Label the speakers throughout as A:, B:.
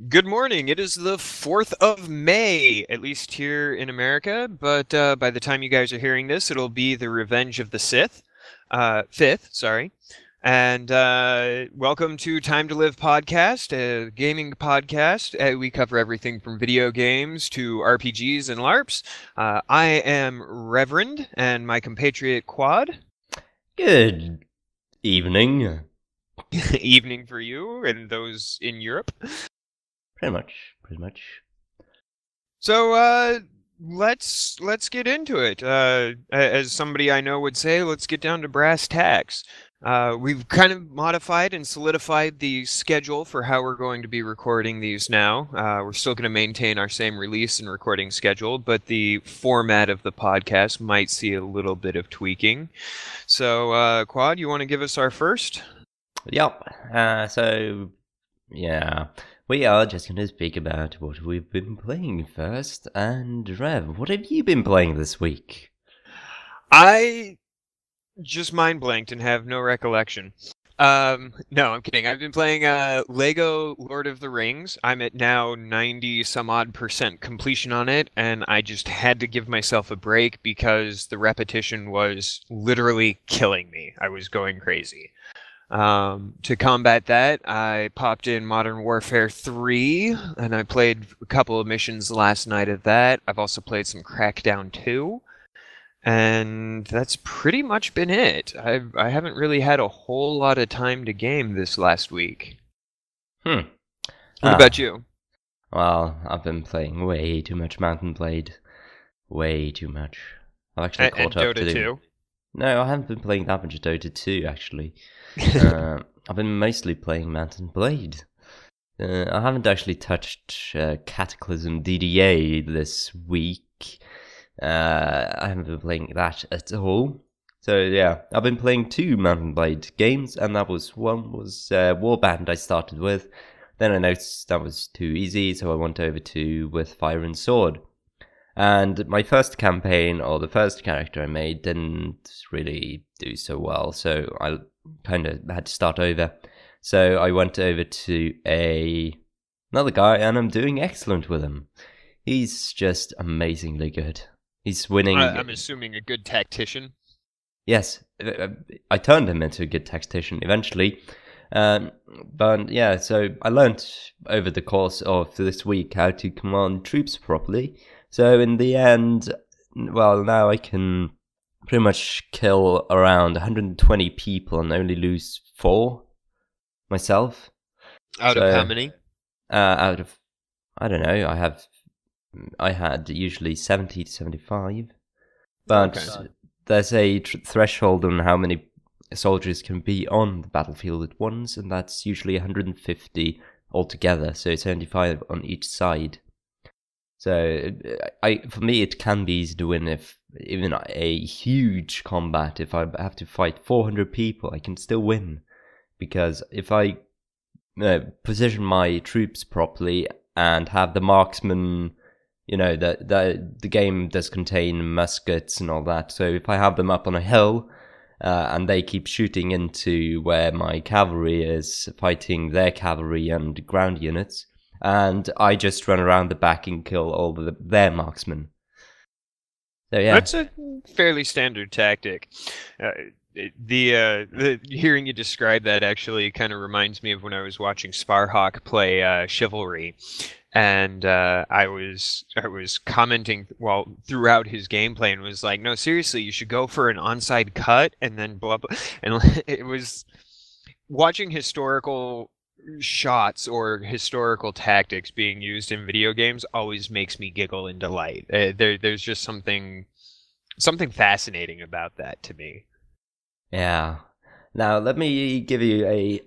A: Good morning. It is the 4th of May, at least here in America, but by the time you guys are hearing this, it'll be the Revenge of the Sith. 5th, sorry. And welcome to Time to Live podcast, a gaming podcast. We cover everything from video games to RPGs and LARPs. I am Reverend, and my compatriot Quad.
B: Good evening.
A: Evening for you and those in Europe.
B: Pretty much.
A: So, let's get into it. As somebody I know would say, let's get down to brass tacks. We've kind of modified and solidified the schedule for how we're going to be recording these now. We're still going to maintain our same release and recording schedule, but the format of the podcast might see a little bit of tweaking. So, Quad, you want to give us our first?
B: Yep. We are just going to speak about what we've been playing first. And Rev, what have you been playing this week?
A: I just mind blanked and have no recollection. No, I'm kidding. I've been playing Lego Lord of the Rings. I'm at now 90 some odd % completion on it, and I just had to give myself a break because the repetition was literally killing me. I was going crazy. To combat that, I popped in Modern Warfare 3, and I played a couple of missions last night of that. I've also played some Crackdown 2, and that's pretty much been it. I haven't really had a whole lot of time to game this last week. What about you?
B: Well, I've been playing way too much Mountain Blade. Way too much. I've actually caught up
A: Dota
B: to
A: 2?
B: No, I haven't been playing that much Dota 2, actually. I've been mostly playing Mountain Blade. I haven't actually touched Cataclysm DDA this week. I haven't been playing that at all. So yeah, I've been playing 2 Mountain Blade games, and one was Warband I started with. Then I noticed that was too easy, so I went over to with Fire and Sword. And my first campaign, or the first character I made, didn't really do so well, so I kind of had to start over. So I went over to another guy, and I'm doing excellent with him. He's just amazingly good. He's winning.
A: I'm assuming a good tactician.
B: Yes, I turned him into a good tactician eventually. But yeah, so I learned over the course of this week how to command troops properly. So in the end, well, now I can pretty much kill around 120 people and only lose 4 myself.
A: Out of how many?
B: Out of, I don't know, I had usually 70 to 75. But
A: Okay.
B: there's a threshold on how many soldiers can be on the battlefield at once, and that's usually 150 altogether, so 75 on each side. So, for me, it can be easy to win if even a huge combat. If I have to fight 400 people, I can still win, because if I position my troops properly and have the marksman, the game does contain muskets and all that. So if I have them up on a hill and they keep shooting into where my cavalry is fighting their cavalry and ground units, and I just run around the back and kill all their marksmen. So yeah,
A: That's a fairly standard tactic. The hearing you describe that actually kind of reminds me of when I was watching Sparhawk play Chivalry, and I was commenting throughout his gameplay and was like, no, seriously, you should go for an onside cut and then blah blah. And it was watching historical shots or historical tactics being used in video games always makes me giggle in delight. There's just something fascinating about that to me.
B: yeah. Now let me give you a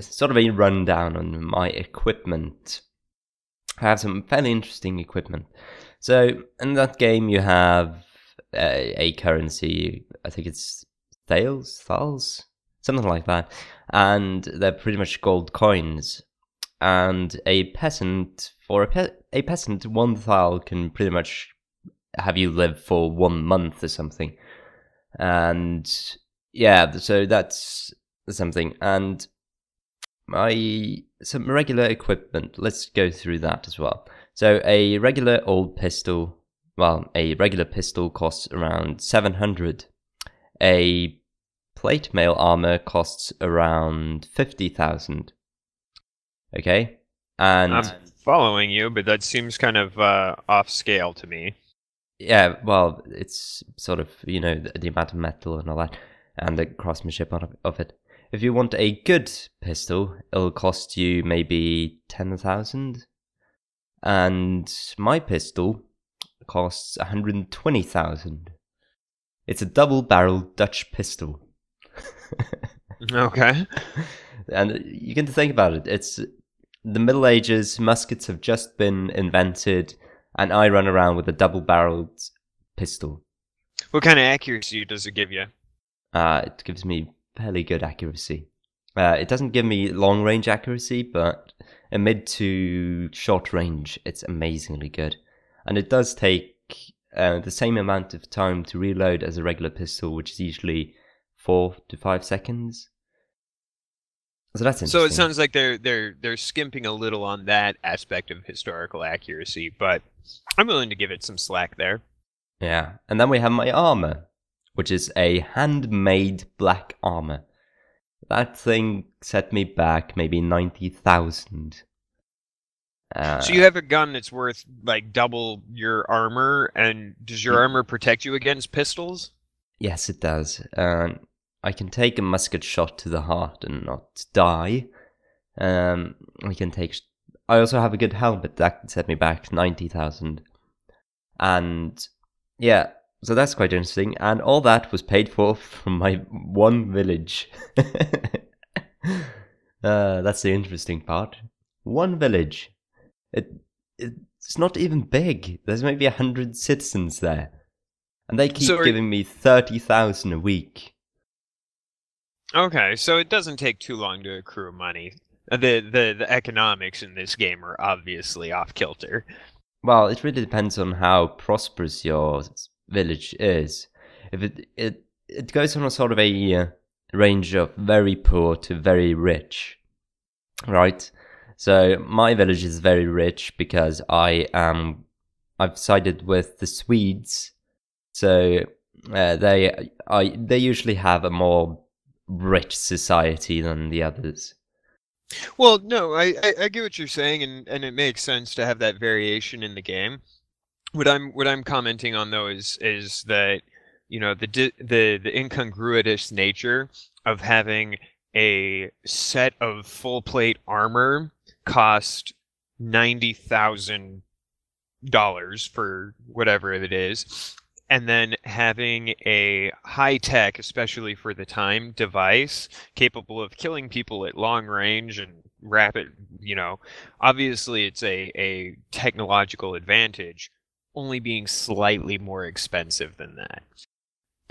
B: sort of a rundown on my equipment. I have some fairly interesting equipment. So in that game, you have a currency. I think it's thals, something like that, and they're pretty much gold coins. And a peasant, for a peasant, 1 thal can pretty much have you live for 1 month or something. And yeah, so that's something. And some regular equipment. Let's go through that as well. So a regular old pistol, well, a regular pistol costs around 700. A plate mail armor costs around 50,000. Okay? And
A: I'm following you, but that seems kind of off scale to me.
B: yeah, well, it's sort of, the amount of metal and all that, and the craftsmanship of it. If you want a good pistol, it'll cost you maybe 10,000. And my pistol costs 120,000. It's a double-barreled Dutch pistol.
A: Okay.
B: And you can think about it. It's the Middle Ages, muskets have just been invented, and I run around with a double-barreled pistol.
A: What kind of accuracy does it give you?
B: It gives me fairly good accuracy. It doesn't give me long-range accuracy, but in mid to short range, it's amazingly good. And it does take the same amount of time to reload as a regular pistol, which is usually 4 to 5 seconds. So that's interesting.
A: So it sounds like they're skimping a little on that aspect of historical accuracy, but I'm willing to give it some slack there.
B: Yeah, and then we have my armor, which is a handmade black armor. That thing set me back maybe 90,000.
A: So you have a gun that's worth like double your armor, and does your armor protect you against pistols?
B: Yes, it does. I can take a musket shot to the heart and not die. I also have a good helmet that can set me back 90,000. And yeah, so that's quite interesting. And all that was paid for from my one village. That's the interesting part. One village. It's not even big. There's maybe 100 citizens there. And they keep giving me 30,000 a week.
A: Okay, so it doesn't take too long to accrue money. The economics in this game are obviously off kilter.
B: Well, it really depends on how prosperous your village is. If it goes on a sort of a range of very poor to very rich, right? So my village is very rich because I've sided with the Swedes. So they usually have a more rich society than the others.
A: Well, no, I get what you're saying, and it makes sense to have that variation in the game. What I'm commenting on though is that the incongruous nature of having a set of full plate armor cost $90,000 for whatever it is, and then having a high-tech, especially for the time, device capable of killing people at long range and rapid, obviously it's a technological advantage, only being slightly more expensive than that.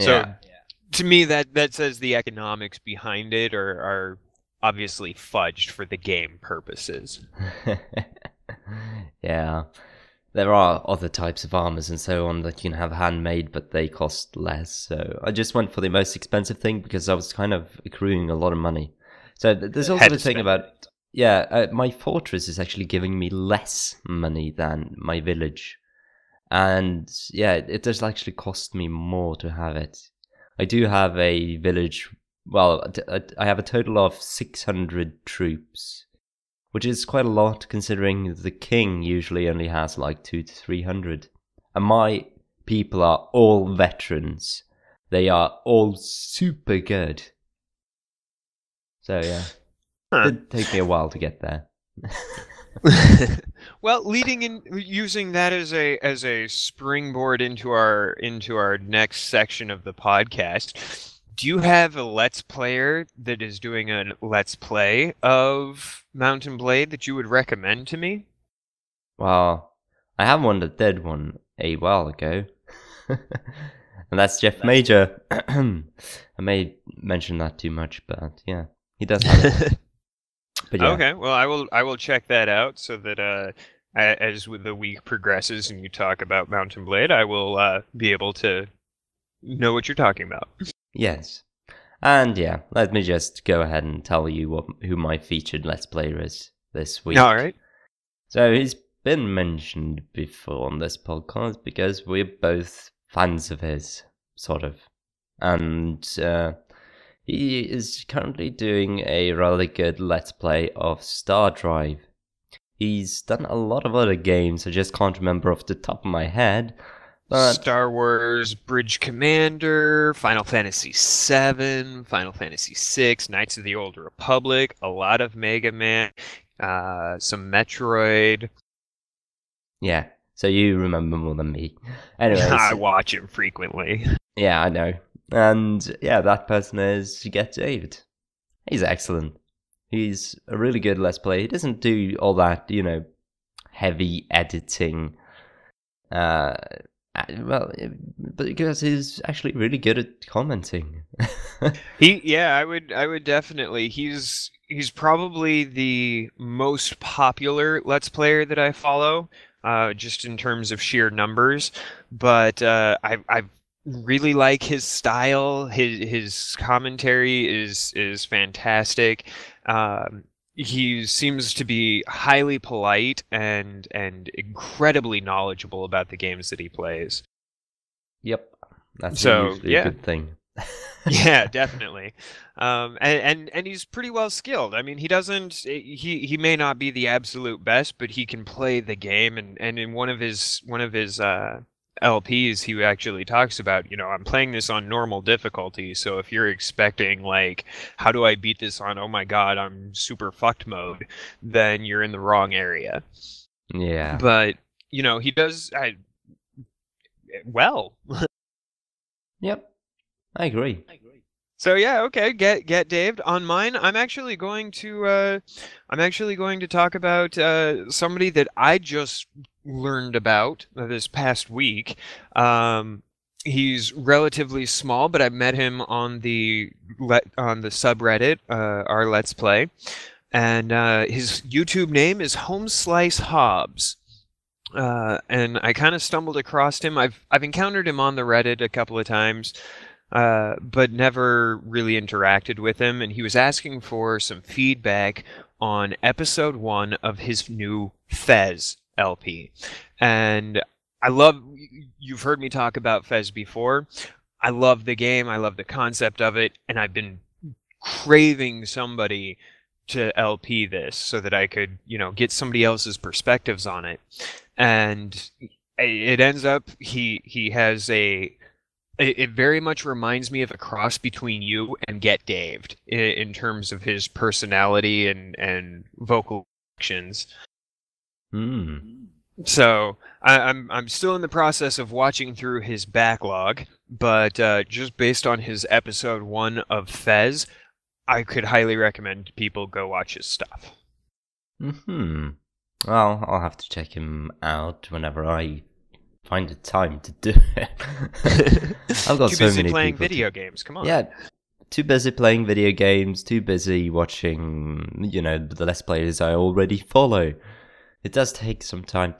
A: So to me, that says the economics behind it are obviously fudged for the game purposes.
B: Yeah. There are other types of armors and so on that you can have handmade, but they cost less. So I just went for the most expensive thing because I was kind of accruing a lot of money. So there's also the thing about, my fortress is actually giving me less money than my village. And yeah, it does actually cost me more to have it. I do have a village, well, I have a total of 600 troops. Which is quite a lot considering the king usually only has like 200 to 300. And my people are all veterans. They are all super good. So yeah, it did take me a while to get there.
A: Well, using that as a springboard into our next section of the podcast. Do you have a Let's Player that is doing a Let's Play of Mount and Blade that you would recommend to me?
B: Well, I have one that did one a while ago. And that's Jeff Major. I may mention that too much, but yeah, he does have it. But yeah.
A: Okay, well, I will check that out so that as the week progresses and you talk about Mount and Blade, I will be able to know what you're talking about.
B: Yes. And yeah, let me just go ahead and tell you who my featured Let's Player is. this week.
A: All right.
B: So he's been mentioned before on this podcast because we're both fans of his, sort of. And he is currently doing a really good Let's Play of Star Drive. He's done a lot of other games, I just can't remember off the top of my head. But
A: Star Wars Bridge Commander, Final Fantasy VII, Final Fantasy VI, Knights of the Old Republic, a lot of Mega Man, some Metroid.
B: yeah, so you remember more than me. Anyways,
A: I watch him frequently.
B: yeah, I know. And yeah, that person is Get David. He's excellent. He's a really good Let's Play. He doesn't do all that, heavy editing. Well, but because he's actually really good at commenting.
A: I would definitely. He's probably the most popular Let's Player that I follow, just in terms of sheer numbers. But I really like his style. His commentary is fantastic. He seems to be highly polite and incredibly knowledgeable about the games that he plays.
B: Yep, that's
A: So,
B: usually
A: yeah.
B: a good thing.
A: Yeah, definitely. And he's pretty well skilled. I mean, he may not be the absolute best, but he can play the game. And in one of his LPs, he actually talks about, I'm playing this on normal difficulty. So if you're expecting, like, how do I beat this on, oh my God, I'm super fucked mode, then you're in the wrong area.
B: Yeah.
A: But, he does well.
B: Yep, I agree.
A: So yeah, okay, get Dave. On mine, I'm actually going to talk about somebody that I just learned about this past week. He's relatively small, but I met him on the subreddit, our Let's Play, and his YouTube name is Homeslice Hobbs. And I kind of stumbled across him. I've encountered him on the Reddit a couple of times. But never really interacted with him, and he was asking for some feedback on episode 1 of his new Fez LP. And you've heard me talk about Fez before. I love the game, I love the concept of it, and I've been craving somebody to LP this so that I could, get somebody else's perspectives on it. And it ends up he has It very much reminds me of a cross between you and Get Daved in terms of his personality and vocal actions. So I'm still in the process of watching through his backlog, but just based on his episode 1 of Fez, I could highly recommend people go watch his stuff.
B: Well, I'll have to check him out whenever I find the time to do it. I've got
A: too
B: so
A: busy
B: many
A: playing
B: people
A: video games. Come on.
B: Yeah, too busy playing video games, too busy watching, the Let's Players I already follow. It does take some time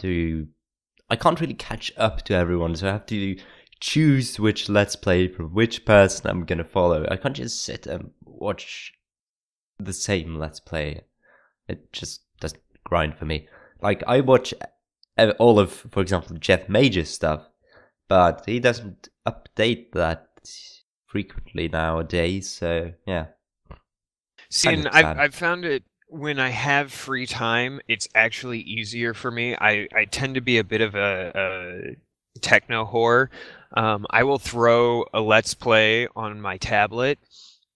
B: I can't really catch up to everyone, so I have to choose which Let's Play from which person I'm gonna follow. I can't just sit and watch the same Let's Play. It just doesn't grind for me. Like, I watch all of, for example, Jeff Major's stuff, but he doesn't update that frequently nowadays, so yeah.
A: See, and I've found it when I have free time, it's actually easier for me. I tend to be a bit of a techno whore. I will throw a Let's Play on my tablet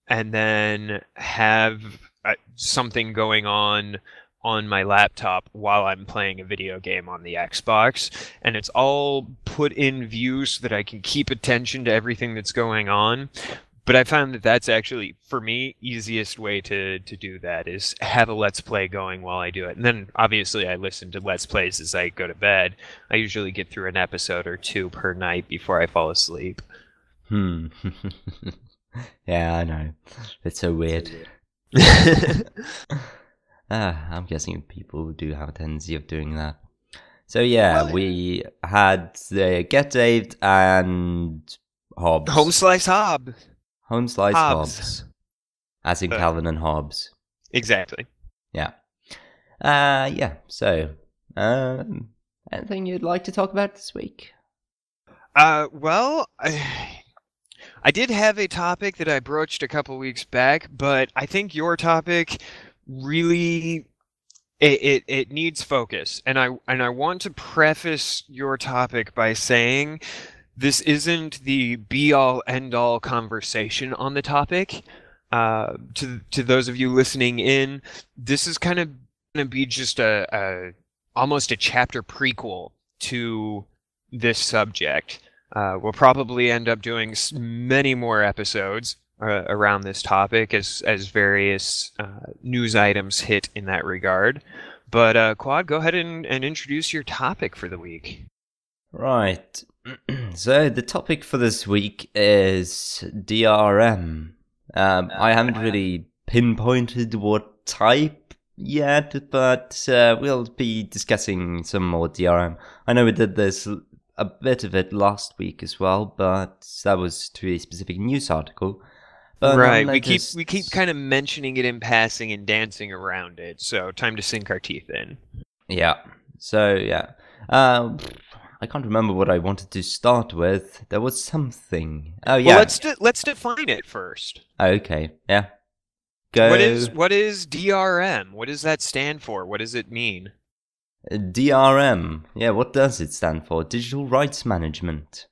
A: and then have something going on my laptop while I'm playing a video game on the Xbox, and it's all put in view so that I can keep attention to everything that's going on. But I found that that's actually, for me, easiest way to do that is have a Let's Play going while I do it. And then, obviously, I listen to Let's Plays as I go to bed. I usually get through an episode or 2 per night before I fall asleep.
B: Yeah, I know. It's so weird. I'm guessing people do have a tendency of doing that. So yeah, we had Get Daved and Hobbs.
A: Homeslice Hobbs.
B: Homeslice Hobbs. As in Calvin and Hobbes.
A: Exactly.
B: Yeah. So, anything you'd like to talk about this week?
A: Well, I did have a topic that I broached a couple weeks back, but I think your topic really it needs focus, and I want to preface your topic by saying this isn't the be-all end-all conversation on the topic. To those of you listening in, this is kind of going to be just a almost a chapter prequel to this subject. We'll probably end up doing many more episodes around this topic as various news items hit in that regard. But Quad, go ahead and introduce your topic for the week.
B: Right. So the topic for this week is DRM. I haven't really pinpointed what type yet, but we'll be discussing some more DRM. I know we did this a bit of it last week as well, but that was to a specific news article. But
A: right, we keep kind of mentioning it in passing and dancing around it. So time to sink our teeth in.
B: Yeah. So yeah, I can't remember what I wanted to start with. There was something. Oh yeah.
A: Well, let's define it first.
B: Okay. Yeah. Go.
A: What is DRM? What does that stand for? What does it mean?
B: DRM. Yeah. What does it stand for? Digital Rights Management.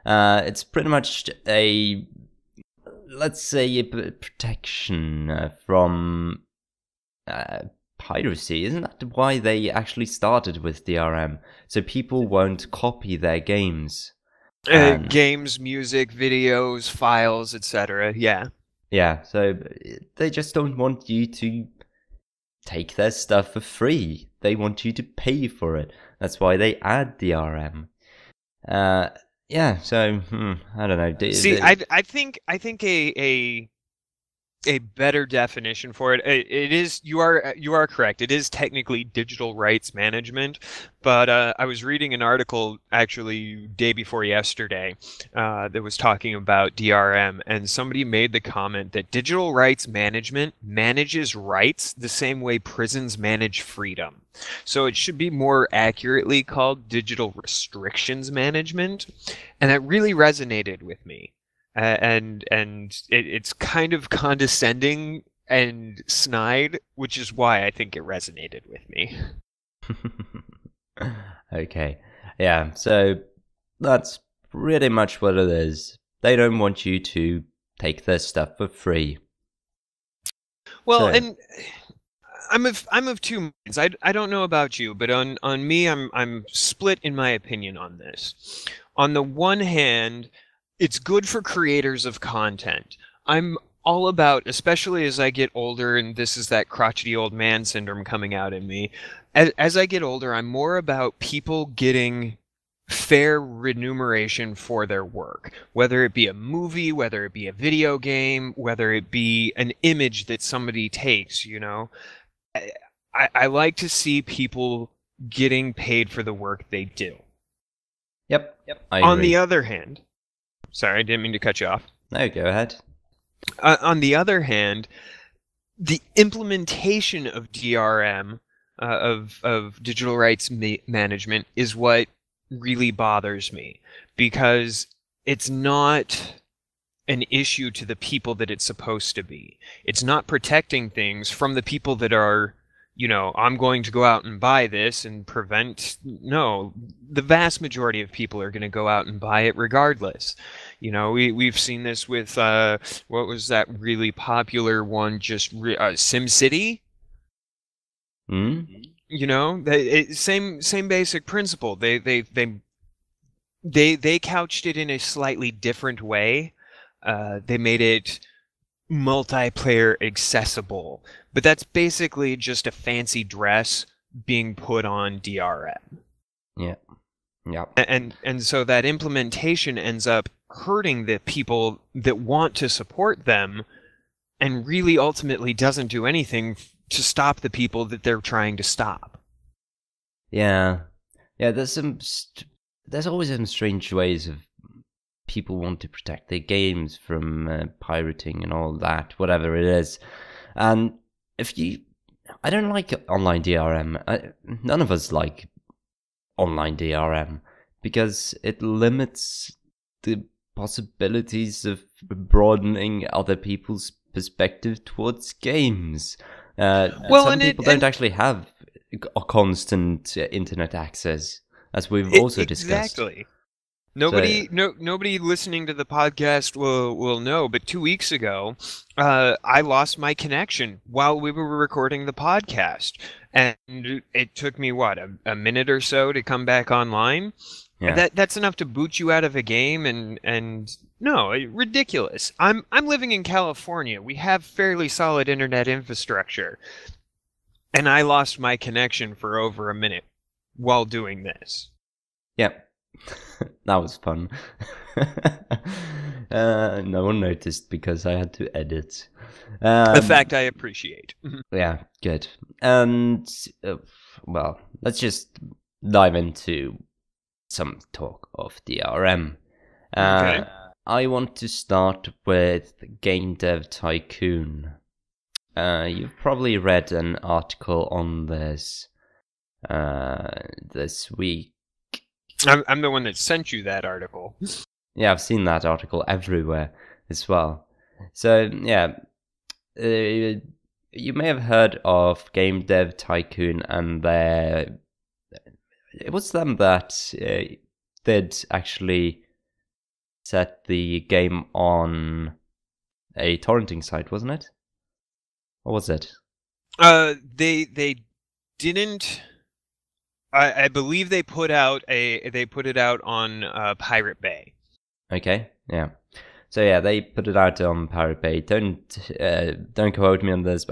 B: It's pretty much a, let's say, a protection from piracy. Isn't that why they actually started with DRM? So people won't copy their games.
A: Games, music, videos, files, etc. Yeah.
B: Yeah, so they just don't want you to take their stuff for free. They want you to pay for it. That's why they add DRM. Yeah, so I don't know.
A: See, I think a better definition for it. It is, you are correct. It is technically digital rights management, but I was reading an article actually day before yesterday that was talking about DRM, and somebody made the comment that digital rights management manages rights the same way prisons manage freedom. So it should be more accurately called digital restrictions management, and that really resonated with me. And it's kind of condescending and snide, which is why I think it resonated with me.
B: Okay. Yeah, so that's pretty much what it is. They don't want you to take their stuff for free.
A: Well, and I'm of two minds. I don't know about you, but on me, I'm split in my opinion on this. On the one hand, it's good for creators of content. I'm all about, especially as I get older, and this is that crotchety old man syndrome coming out in me. As I get older, I'm more about people getting fair remuneration for their work, whether it be a movie, whether it be a video game, whether it be an image that somebody takes, you know. I like to see people getting paid for the work they do.
B: Yep. I
A: On
B: agree.
A: the other hand, sorry, I didn't mean to cut you off.
B: No, go ahead.
A: On the other hand, the implementation of DRM, of digital rights management, is what really bothers me, because it's not an issue to the people that it's supposed to be. It's not protecting things from the people that are, you know, I'm going to go out and buy this and prevent. No, the vast majority of people are going to go out and buy it regardless. You know, we've seen this with what was that really popular one? Just SimCity. You know, same basic principle. They couched it in a slightly different way. They made it multiplayer accessible, but that's basically just a fancy dress being put on DRM.
B: Yeah.
A: And so that implementation ends up hurting the people that want to support them, and really ultimately doesn't do anything to stop the people that they're trying to stop.
B: Yeah. There's always some strange ways of people want to protect their games from pirating and all that, whatever it is. And if you I don't like online DRM. None of us like online DRM because it limits the possibilities of broadening other people's perspective towards games. Some people don't actually have a constant internet access, as we've also discussed.
A: Exactly. Nobody listening to the podcast will know, but 2 weeks ago, I lost my connection while we were recording the podcast, and it took me a minute or so to come back online.
B: Yeah.
A: That's enough to boot you out of a game, and no, ridiculous. I'm living in California. We have fairly solid internet infrastructure, and I lost my connection for over a minute while doing this.
B: Yeah. That was fun. No one noticed because I had to edit.
A: The fact I appreciate.
B: Yeah, good. And, well, let's just dive into some talk of DRM.
A: Okay.
B: I want to start with Game Dev Tycoon. You've probably read an article on this this week.
A: I'm the one that sent you that article.
B: Yeah, I've seen that article everywhere as well. So, yeah, you may have heard of Game Dev Tycoon, and it was them that did actually set the game on a torrenting site, wasn't it? Or was it?
A: They didn't. I believe they put it out on Pirate Bay.
B: Okay, yeah. So yeah, they put it out on Pirate Bay. Don't quote me on this.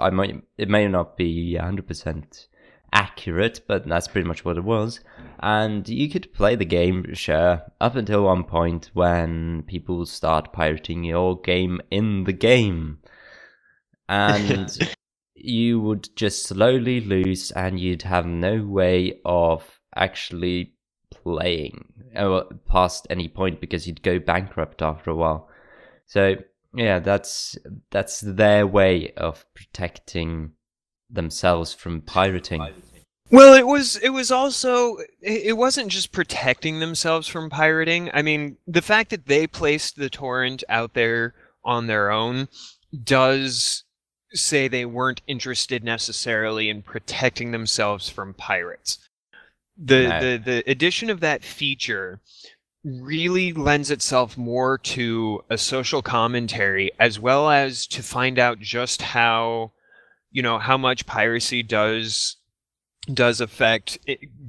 B: It may not be 100% accurate, but that's pretty much what it was. And you could play the game, sure, up until one point when people start pirating your game in the game, and you would just slowly lose, and you'd have no way of actually playing past any point because you'd go bankrupt after a while. So yeah, that's their way of protecting themselves from pirating.
A: Well, it was also, it wasn't just protecting themselves from pirating. I mean, the fact that they placed the torrent out there on their own does say they weren't interested necessarily in protecting themselves from pirates. The addition of that feature really lends itself more to a social commentary, as well as to find out just how much piracy does affect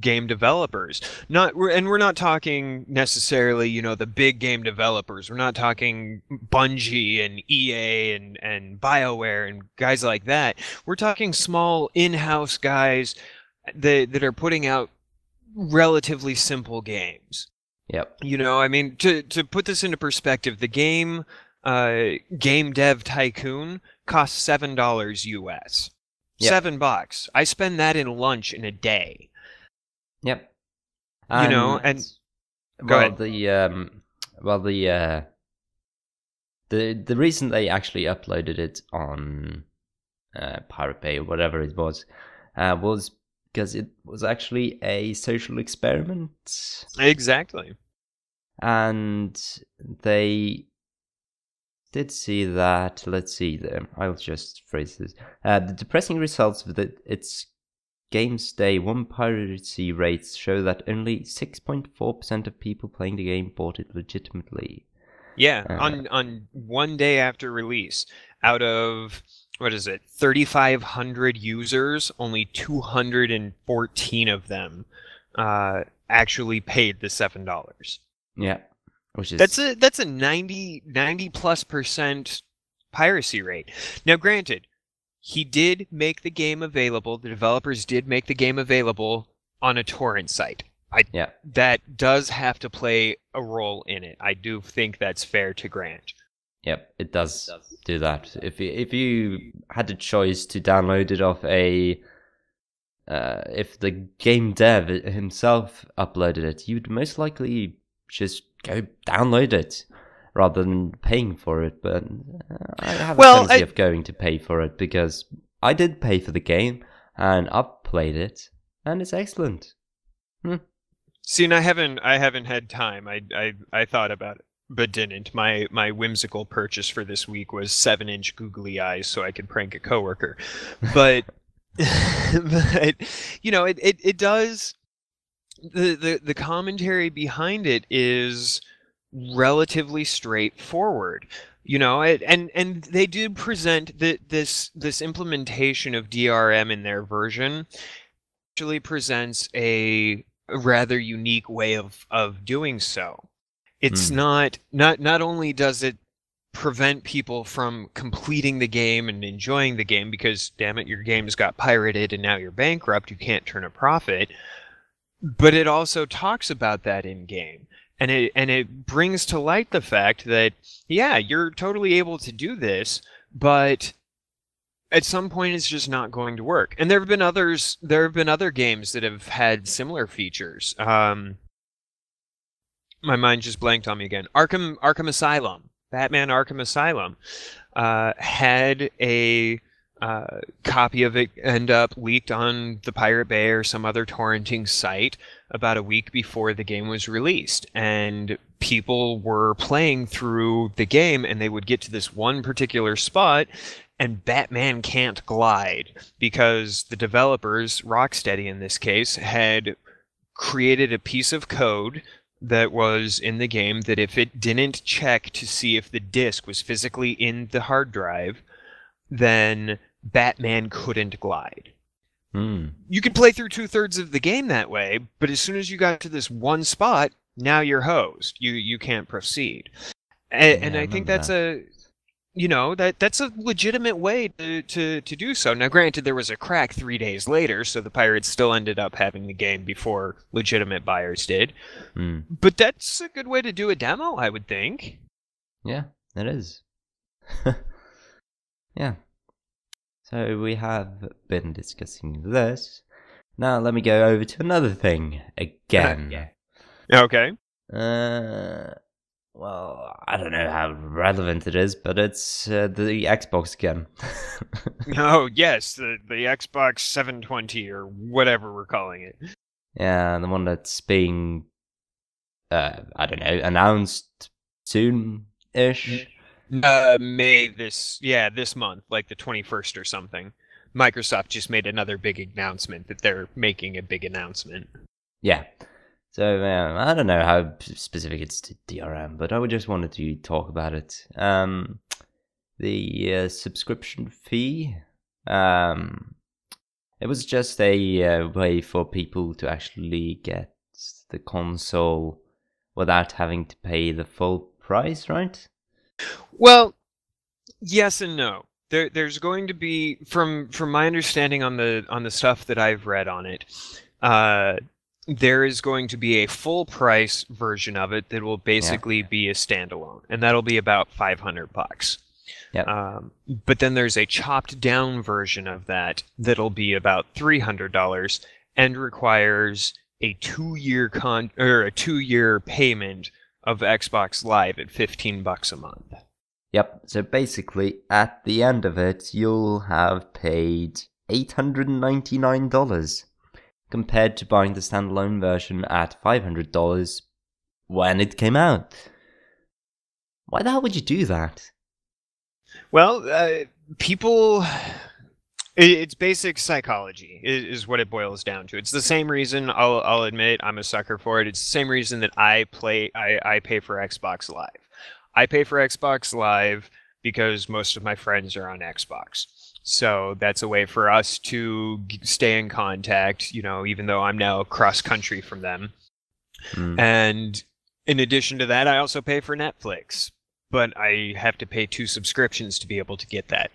A: game developers. We're not talking necessarily, the big game developers. We're not talking Bungie and EA and BioWare and guys like that. We're talking small in-house guys that are putting out relatively simple games.
B: Yep.
A: I mean, to put this into perspective, the game Game Dev Tycoon costs $7 US.
B: Yep.
A: $7. I spend that in lunch in a day.
B: Yep.
A: And go ahead.
B: The reason they actually uploaded it on Pirate Bay or whatever it was because it was actually a social experiment.
A: Exactly. And
B: they did see that. Let's see. I'll just phrase this. The depressing results of its Games Day 1 piracy rates show that only 6.4% of people playing the game bought it legitimately.
A: Yeah, on one day after release, out of 3,500 users, only 214 of them actually paid the $7.
B: Yeah. Which is...
A: That's a 90+% piracy rate. Now, granted, he did make the game available. The developers did make the game available on a torrent site. That does have to play a role in it. I do think that's fair to grant.
B: Yep, it does do that. If you had a choice to download it off if the game dev himself uploaded it, you'd most likely just go download it rather than paying for it. But I have a tendency of going to pay for it because I did pay for the game. and I've played it, and it's excellent.
A: See, and I haven't had time. I thought about it, but didn't. My whimsical purchase for this week was 7-inch googly eyes so I could prank a coworker. But but it does, the commentary behind it is relatively straightforward. And they do present this implementation of DRM in their version actually presents a rather unique way of doing so. It's not only does it prevent people from completing the game and enjoying the game because, damn it, your game's got pirated and now you're bankrupt, you can't turn a profit, but it also talks about that in game. And it brings to light the fact that, yeah, you're totally able to do this, but at some point it's just not going to work. And there have been other games that have had similar features. My mind just blanked on me again. Arkham Asylum. Batman Arkham Asylum had a copy of it end up leaked on the Pirate Bay or some other torrenting site about a week before the game was released. And people were playing through the game, and they would get to this one particular spot, and Batman can't glide because the developers, Rocksteady in this case, had created a piece of code that was in the game that if it didn't check to see if the disk was physically in the hard drive, then Batman couldn't glide. You could play through 2/3 of the game that way, but as soon as you got to this one spot, now you're hosed. You can't proceed. And I think that's that's a legitimate way to do so. Now, granted, there was a crack 3 days later, so the pirates still ended up having the game before legitimate buyers did. But that's a good way to do a demo, I would think.
B: Yeah, it is. Yeah. So we have been discussing this. Now let me go over to another thing again.
A: Okay.
B: Well, I don't know how relevant it is, but it's the Xbox again.
A: Oh, yes, the Xbox 720 or whatever we're calling it.
B: Yeah, the one that's being, I don't know, announced soon-ish.
A: May this month, like the 21st or something. Microsoft just made another big announcement that they're making a big announcement.
B: Yeah. So, I don't know how specific it's to DRM, but I just wanted to talk about it. The subscription fee, it was just a way for people to actually get the console without having to pay the full price, right?
A: Well, yes and no. There's going to be, from my understanding on the stuff that I've read on it, there is going to be a full price version of it that will basically be a standalone, and that'll be about $500.
B: Yeah.
A: But then there's a chopped down version of that that'll be about $300 and requires a 2-year a 2-year payment of Xbox Live at $15 a month.
B: Yep. So basically, at the end of it, you'll have paid $899 compared to buying the standalone version at $500 when it came out. Why the hell would you do that?
A: Well, people... It's basic psychology, is what it boils down to. It's the same reason, I'll admit, I'm a sucker for it. It's the same reason that I pay for Xbox Live. I pay for Xbox Live because most of my friends are on Xbox. So that's a way for us to stay in contact, even though I'm now cross-country from them. And in addition to that, I also pay for Netflix. But I have to pay 2 subscriptions to be able to get that.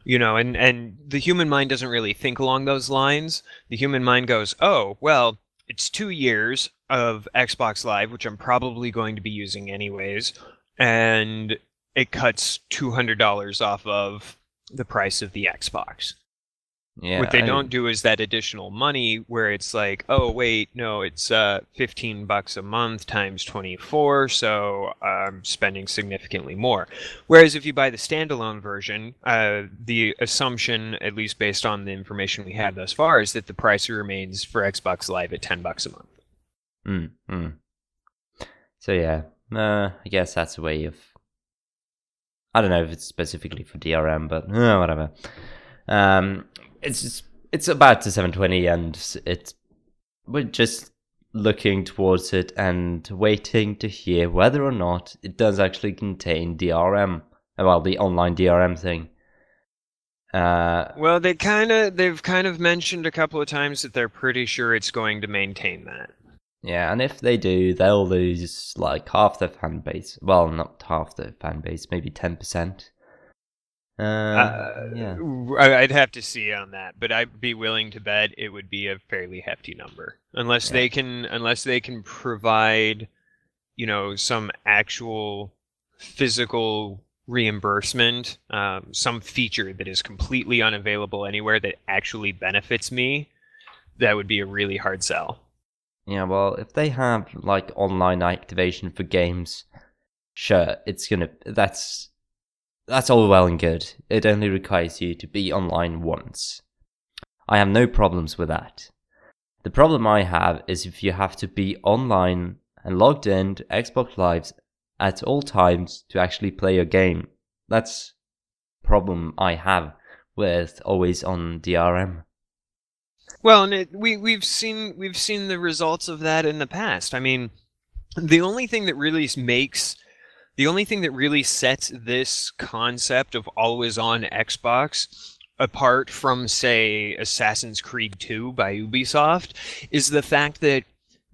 A: And the human mind doesn't really think along those lines. The human mind goes, oh, well, it's 2 years of Xbox Live, which I'm probably going to be using anyways, and it cuts $200 off of the price of the Xbox.
B: Yeah,
A: What they don't do is that additional money where it's like, oh wait, no, it's $15 a month times 24, so I'm spending significantly more. Whereas if you buy the standalone version, the assumption, at least based on the information we have thus far, is that the price remains for Xbox Live at $10 a month.
B: So yeah, I guess that's a way of. I don't know if it's specifically for DRM, but whatever. It's about to 720, and we're just looking towards it and waiting to hear whether or not it does actually contain DRM. Well, the online DRM thing.
A: Well, they've kind of mentioned a couple of times that they're pretty sure it's going to maintain that.
B: Yeah, and if they do, they'll lose like half their fan base. Well, not half their fan base, maybe 10%. Yeah.
A: I'd have to see on that, but I'd be willing to bet it would be a fairly hefty number, unless they can provide, some actual physical reimbursement, some feature that is completely unavailable anywhere that actually benefits me. That would be a really hard sell.
B: Yeah, well, if they have like online activation for games, sure, that's all well and good. It only requires you to be online once. I have no problems with that. The problem I have is if you have to be online and logged in to Xbox Live at all times to actually play your game. That's the problem I have with always on DRM.
A: Well, and we've seen the results of that in the past. I mean, the only thing that really sets this concept of always on Xbox apart from, say, Assassin's Creed 2 by Ubisoft is the fact that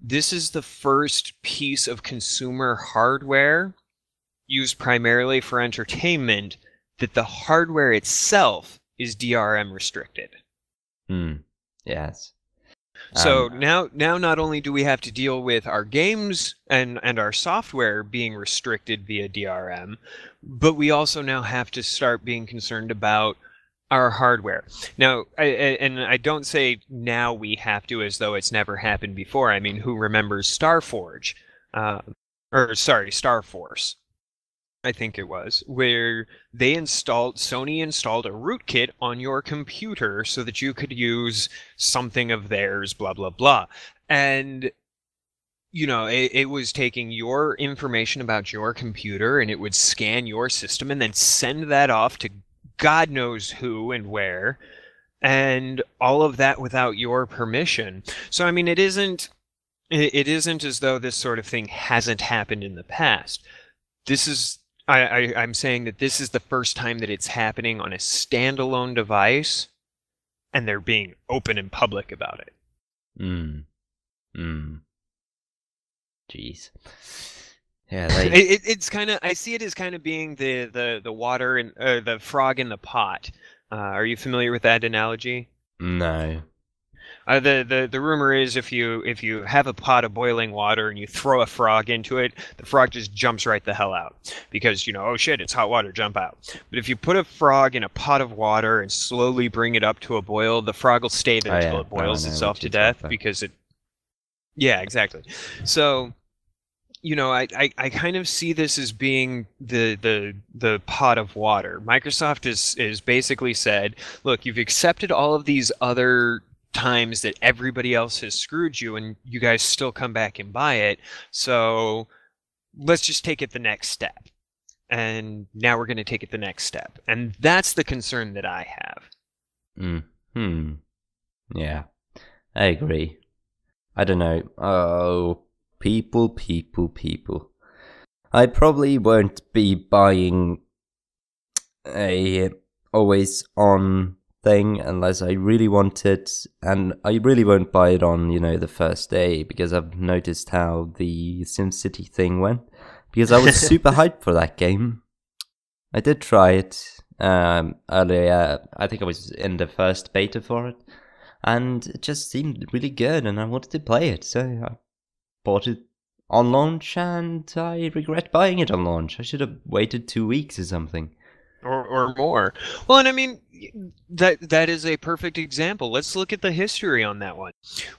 A: this is the first piece of consumer hardware used primarily for entertainment that the hardware itself is DRM restricted.
B: Yes.
A: So now not only do we have to deal with our games and our software being restricted via DRM, but we also now have to start being concerned about our hardware. Now, I don't say now we have to as though it's never happened before. I mean, who remembers Starforge? Star Force, I think it was, where Sony installed a rootkit on your computer so that you could use something of theirs, blah, blah, blah. And, it was taking your information about your computer and it would scan your system and then send that off to God knows who and where, and all of that without your permission. So, I mean, it isn't as though this sort of thing hasn't happened in the past. I'm saying that this is the first time that it's happening on a standalone device, and they're being open and public about it.
B: Jeez. Yeah,
A: it's kind of. I see it as kind of being the water and the frog in the pot. Are you familiar with that analogy?
B: No.
A: The rumor is if you have a pot of boiling water and you throw a frog into it, the frog just jumps right the hell out because oh shit, it's hot water, jump out. But if you put a frog in a pot of water and slowly bring it up to a boil, the frog will stay there until it boils itself to death because it. Yeah, exactly. So. I kind of see this as being the pot of water. Microsoft is basically said, look, you've accepted all of these other times that everybody else has screwed you and you guys still come back and buy it, so let's just take it the next step. And now we're going to take it the next step. And that's the concern that I have.
B: Yeah, I agree. I don't know. Oh, people. I probably won't be buying a always on thing unless I really want it, and I really won't buy it on, the first day, because I've noticed how the SimCity thing went, because I was super hyped for that game. I did try it earlier. I think I was in the first beta for it, and it just seemed really good, and I wanted to play it, so I bought it on launch, and I regret buying it on launch. I should have waited 2 weeks or something.
A: or more. Well, and I mean, that is a perfect example. Let's look at the history on that one.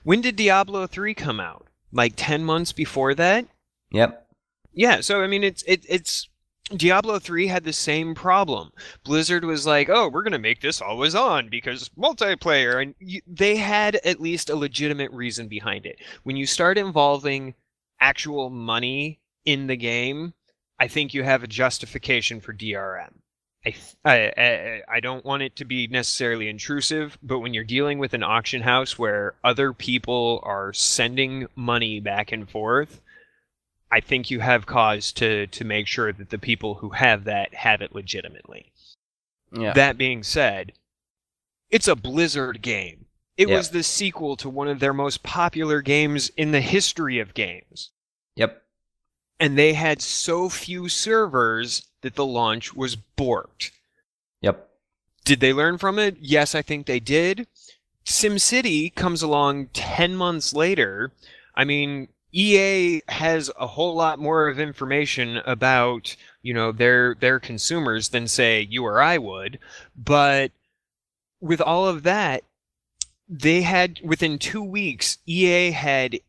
A: When did Diablo 3 come out? Like 10 months before that?
B: Yep.
A: Yeah, so I mean, it's Diablo 3 had the same problem. Blizzard was like, "Oh, we're gonna make this always on because multiplayer," and they had at least a legitimate reason behind it. When you start involving actual money in the game, I think you have a justification for DRM. I don't want it to be necessarily intrusive, but when you're dealing with an auction house where other people are sending money back and forth, I think you have cause to make sure that the people who have it legitimately.
B: Yeah.
A: That being said, it's a Blizzard game. It was the sequel to one of their most popular games in the history of games.
B: Yep.
A: And they had so few servers that the launch was borked.
B: Yep.
A: Did they learn from it? Yes, I think they did. SimCity comes along 10 months later. I mean, EA has a whole lot more of information about, their consumers than, say, you or I would. But with all of that, they had, within 2 weeks, EA had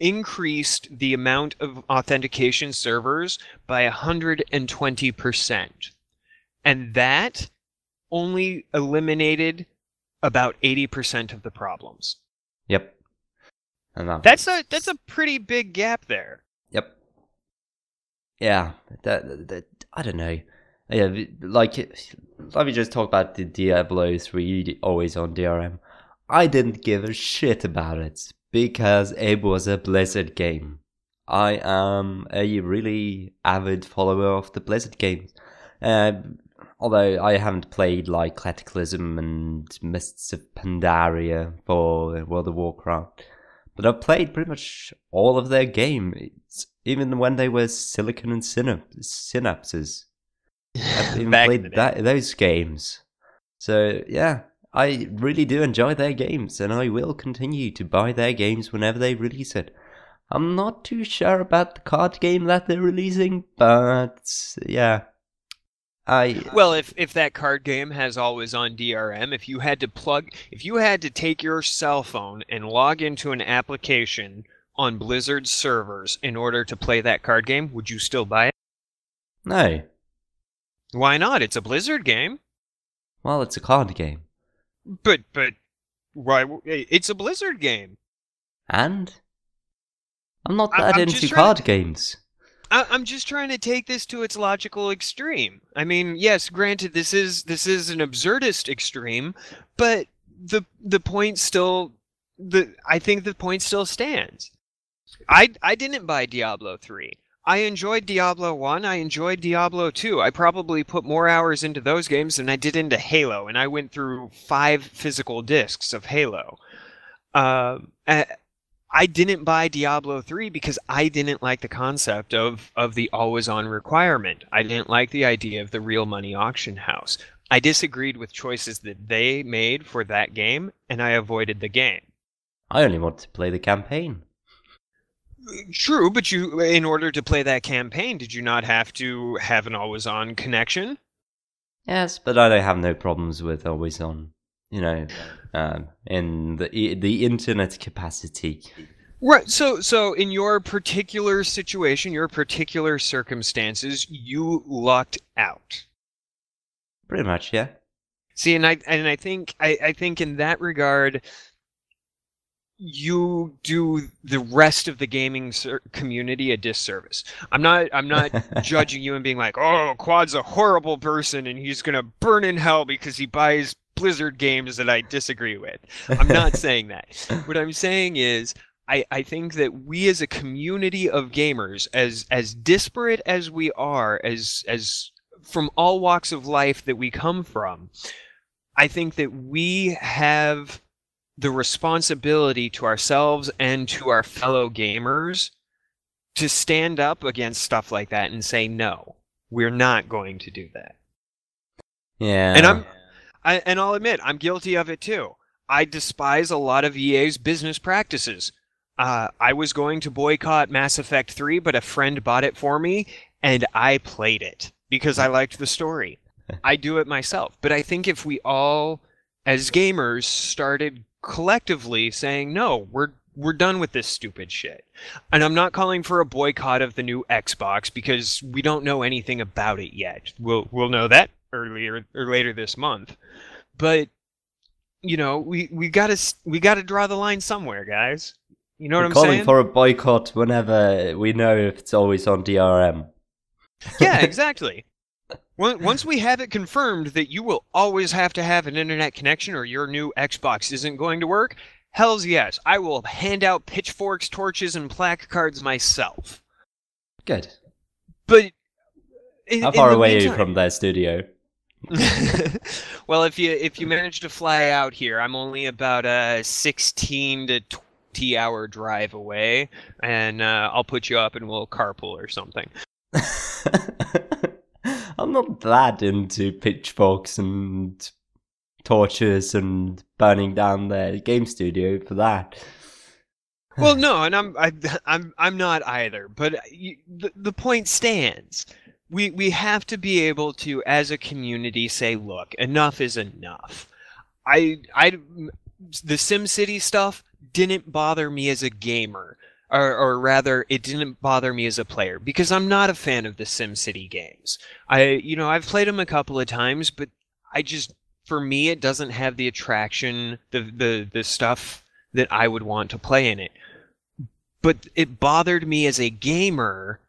A: increased the amount of authentication servers by 120%. And that only eliminated about 80% of the problems.
B: Yep.
A: That's a pretty big gap there.
B: Yep. Yeah. That I don't know. Yeah, like, let me just talk about the Diablo 3 always on DRM. I didn't give a shit about it because it was a Blizzard game. I am a really avid follower of the Blizzard games. Although I haven't played like Cataclysm and Mists of Pandaria for World of Warcraft. But I've played pretty much all of their games, even when they were Silicon and Synapses. I've even played those games. So, yeah, I really do enjoy their games, and I will continue to buy their games whenever they release it. I'm not too sure about the card game that they're releasing, but, yeah.
A: Well, if that card game has always on DRM, if you had to take your cell phone and log into an application on Blizzard's servers in order to play that card game, would you still buy it?
B: No.
A: Why not? It's a Blizzard game.
B: Well, it's a card game.
A: But why? It's a Blizzard game.
B: And I'm not that into card games.
A: I'm just trying to take this to its logical extreme. I mean, yes, granted, this is an absurdist extreme, but the point still, I think the point still stands. I didn't buy Diablo 3. I enjoyed Diablo 1. I enjoyed Diablo 2. I probably put more hours into those games than I did into Halo, and I went through 5 physical discs of Halo. I didn't buy Diablo 3 because I didn't like the concept of the always-on requirement. I didn't like the idea of the real money auction house. I disagreed with choices that they made for that game, and I avoided the game.
B: I only want to play the campaign.
A: True, but in order to play that campaign, did you not have to have an always-on connection?
B: Yes, but I don't have no problems with always-on. In the internet capacity.
A: Right. So in your particular situation, your particular circumstances, you lucked out.
B: Pretty much, yeah.
A: See, and I think in that regard, you do the rest of the gaming community a disservice. I'm not judging you and being like, oh, Quad's a horrible person and he's gonna burn in hell because he buys Blizzard games that I disagree with. I'm not saying that. What I'm saying is I think that we as a community of gamers, as disparate as we are, as from all walks of life that we come from, I think that we have the responsibility to ourselves and to our fellow gamers to stand up against stuff like that and say, no, we're not going to do that.
B: Yeah.
A: And I'll admit, I'm guilty of it too. I despise a lot of EA's business practices. I was going to boycott Mass Effect 3, but a friend bought it for me, and I played it because I liked the story. I do it myself. But I think if we all, as gamers, started collectively saying, no, we're done with this stupid shit. And I'm not calling for a boycott of the new Xbox because we don't know anything about it yet. We'll know that earlier or later this month. But you know, we gotta draw the line somewhere, guys. You know what I'm
B: calling
A: saying?
B: for a boycott whenever we know if it's always on DRM.
A: Yeah, exactly. Once we have it confirmed that you will always have to have an internet connection or your new Xbox isn't going to work, hells yes, I will hand out pitchforks, torches, and placards myself.
B: Good.
A: But
B: how far away
A: meantime,
B: are you from their studio?
A: well, if you manage to fly out here, I'm only about a 16 to 20-hour drive away, and I'll put you up and we'll carpool or something.
B: I'm not that into pitchforks and torches and burning down their game studio for that.
A: Well, no, and I'm not either. But the point stands. We have to be able to, as a community, say, look, enough is enough. The SimCity stuff didn't bother me as a gamer. Or rather, it didn't bother me as a player because I'm not a fan of the SimCity games. I've played them a couple of times, but for me, it doesn't have the attraction, the stuff that I would want to play in it. But it bothered me as a gamer,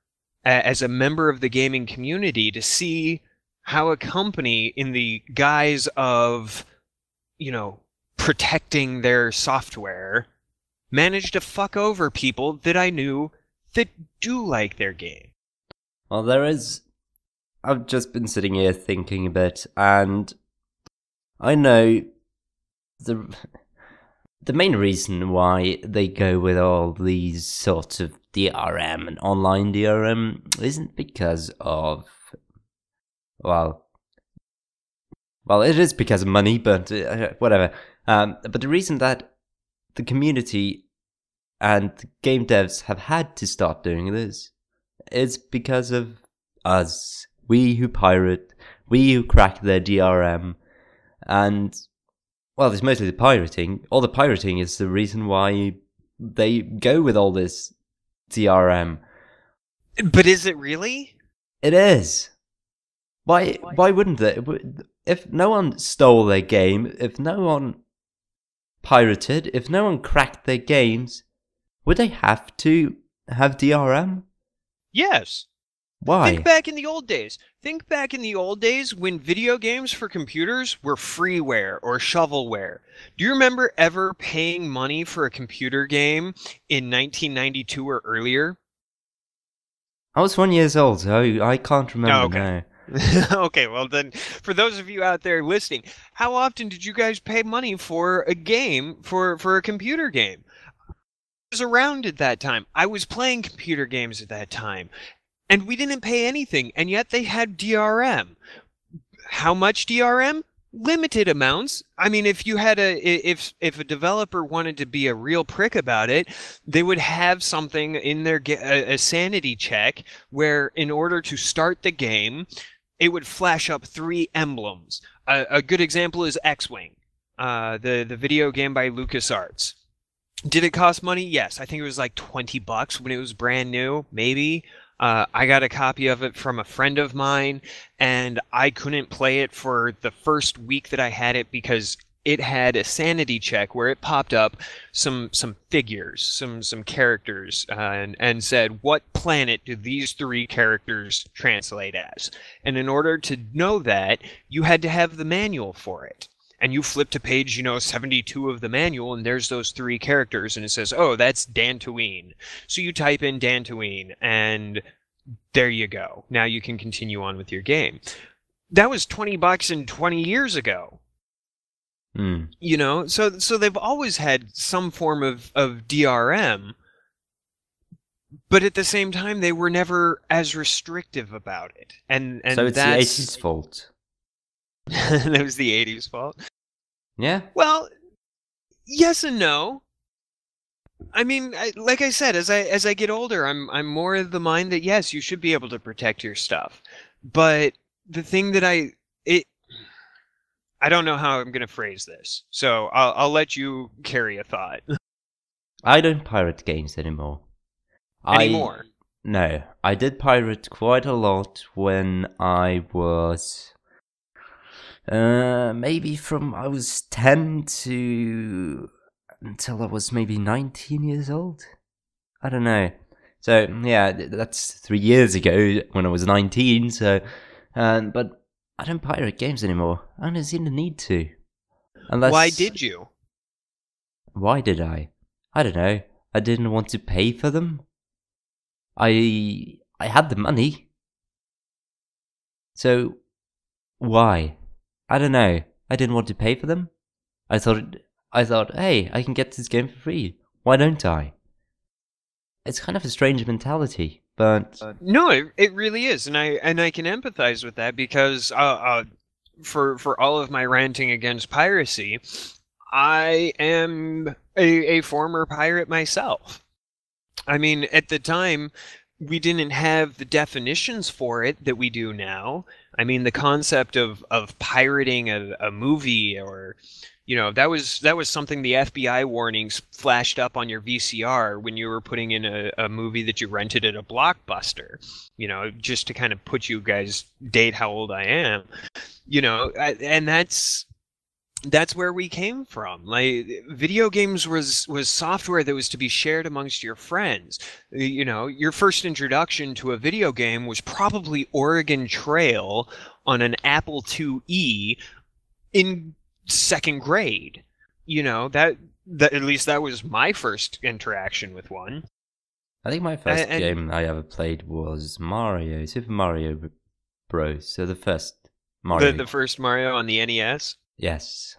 A: as a member of the gaming community, to see how a company, in the guise of, protecting their software, managed to fuck over people that I knew that do like their game.
B: Well, I've just been sitting here thinking a bit, and I know the main reason why they go with all these sorts of DRM and online DRM isn't because of, well, it is because of money, but whatever. But the reason that the community and the game devs have had to start doing this is because of us. We who pirate, we who crack their DRM, and, well, it's mostly the pirating. All the pirating is the reason why they go with all this DRM.
A: But is it really?
B: It is. Why wouldn't they? If no one stole their game, if no one pirated, if no one cracked their games, would they have to have DRM?
A: Yes.
B: Why?
A: Think back in the old days. Think back in the old days when video games for computers were freeware or shovelware. Do you remember ever paying money for a computer game in 1992 or earlier?
B: I was 1 year old, so I can't remember now.
A: Okay, well then, for those of you out there listening, how often did you guys pay money for a game, for a computer game? I was around at that time. I was playing computer games at that time. And we didn't pay anything, and yet they had DRM. How much DRM? Limited amounts. I mean, if you had if a developer wanted to be a real prick about it, they would have something in their a sanity check where, in order to start the game, it would flash up 3 emblems. A good example is X-Wing, the video game by LucasArts. Did it cost money? Yes. I think it was like $20 when it was brand new, maybe. I got a copy of it from a friend of mine, and I couldn't play it for the first week that I had it because it had a sanity check where it popped up some figures, some characters, and said, what planet do these 3 characters translate as? And in order to know that, you had to have the manual for it. And you flip to page, 72 of the manual, and there's those 3 characters, and it says, oh, that's Dantooine. So you type in Dantooine, and there you go. Now you can continue on with your game. That was $20 and 20 years ago. So they've always had some form of DRM, but at the same time, they were never as restrictive about it. And
B: so it's
A: that's
B: the 80s fault.
A: That was the 80s fault.
B: Yeah.
A: Well, yes and no. I mean, like I said, as I get older, I'm more of the mind that yes, you should be able to protect your stuff. But the thing that it. I don't know how I'm going to phrase this, so I'll let you carry a thought.
B: I don't pirate games anymore.
A: Anymore?
B: No, I did pirate quite a lot when I was maybe from I was 10 to until I was maybe 19 years old. I don't know. So yeah, that's 3 years ago when I was 19. So, but I don't pirate games anymore. I don't seem the need to. Unless,
A: why did you?
B: Why did I? I don't know. I didn't want to pay for them. I had the money. So why? I don't know. I didn't want to pay for them. I thought, hey, I can get this game for free. Why don't I? It's kind of a strange mentality, but
A: no, it really is, and I can empathize with that because for all of my ranting against piracy, I am a former pirate myself. I mean, at the time, we didn't have the definitions for it that we do now. I mean, the concept of pirating a movie, or that was something the FBI warnings flashed up on your VCR when you were putting in a movie that you rented at a Blockbuster, just to kind of put you guys, date how old I am, and that's where we came from. Like, video games was software that was to be shared amongst your friends. Your first introduction to a video game was probably Oregon Trail on an Apple IIe in second grade. That at least that was my first interaction with one.
B: I think my first game I ever played was Super Mario Bros. So the first Mario.
A: The first Mario on the NES?
B: Yes.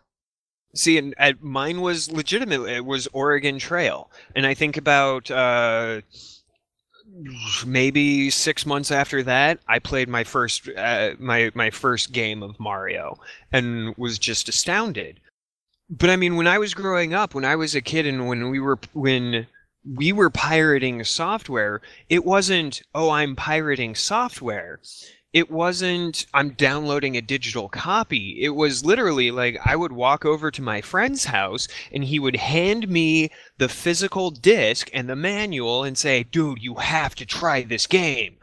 A: See, and mine was legitimately, it was Oregon Trail. And I think about maybe 6 months after that, I played my first my first game of Mario and was just astounded. But I mean, when I was growing up, when I was a kid, and when we were pirating software, it wasn't, oh, I'm pirating software. It wasn't, I'm downloading a digital copy. It was literally like, I would walk over to my friend's house and he would hand me the physical disc and the manual and say, dude, you have to try this game.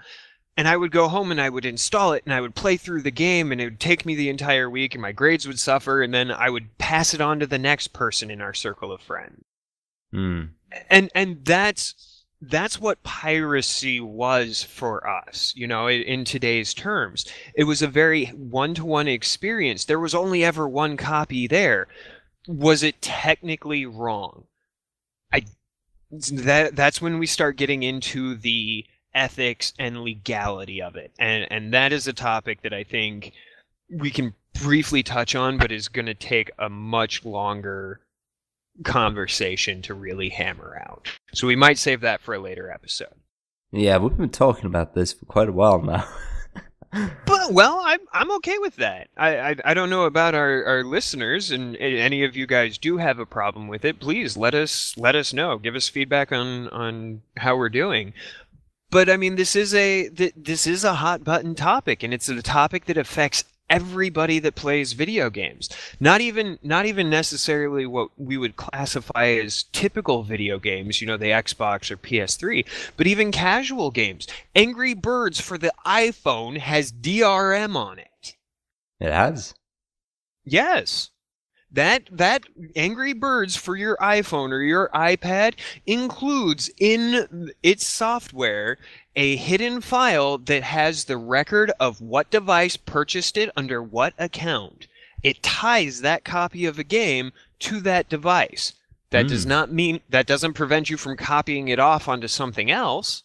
A: And I would go home and I would install it and I would play through the game, and it would take me the entire week and my grades would suffer, and then I would pass it on to the next person in our circle of friends.
B: Mm.
A: And that's what piracy was for us, in today's terms. It was a very one-to-one experience. There was only ever one copy there. Was it technically wrong? That's when we start getting into the ethics and legality of it. And that is a topic that I think we can briefly touch on, but is going to take a much longer conversation to really hammer out. So we might save that for a later episode.
B: Yeah, we've been talking about this for quite a while now.
A: But, well, I'm okay with that. I don't know about our listeners, and any of you guys do have a problem with it, please let us know. Give us feedback on how we're doing. But I mean, this is a hot button topic, and it's a topic that affects everybody that plays video games. Not even necessarily what we would classify as typical video games, the Xbox or PS3, but even casual games. Angry Birds for the iPhone has DRM on it.
B: It has?
A: Yes. That Angry Birds for your iPhone or your iPad includes in its software a hidden file that has the record of what device purchased it under what account. It ties that copy of a game to that device. That does not mean, that doesn't prevent you from copying it off onto something else.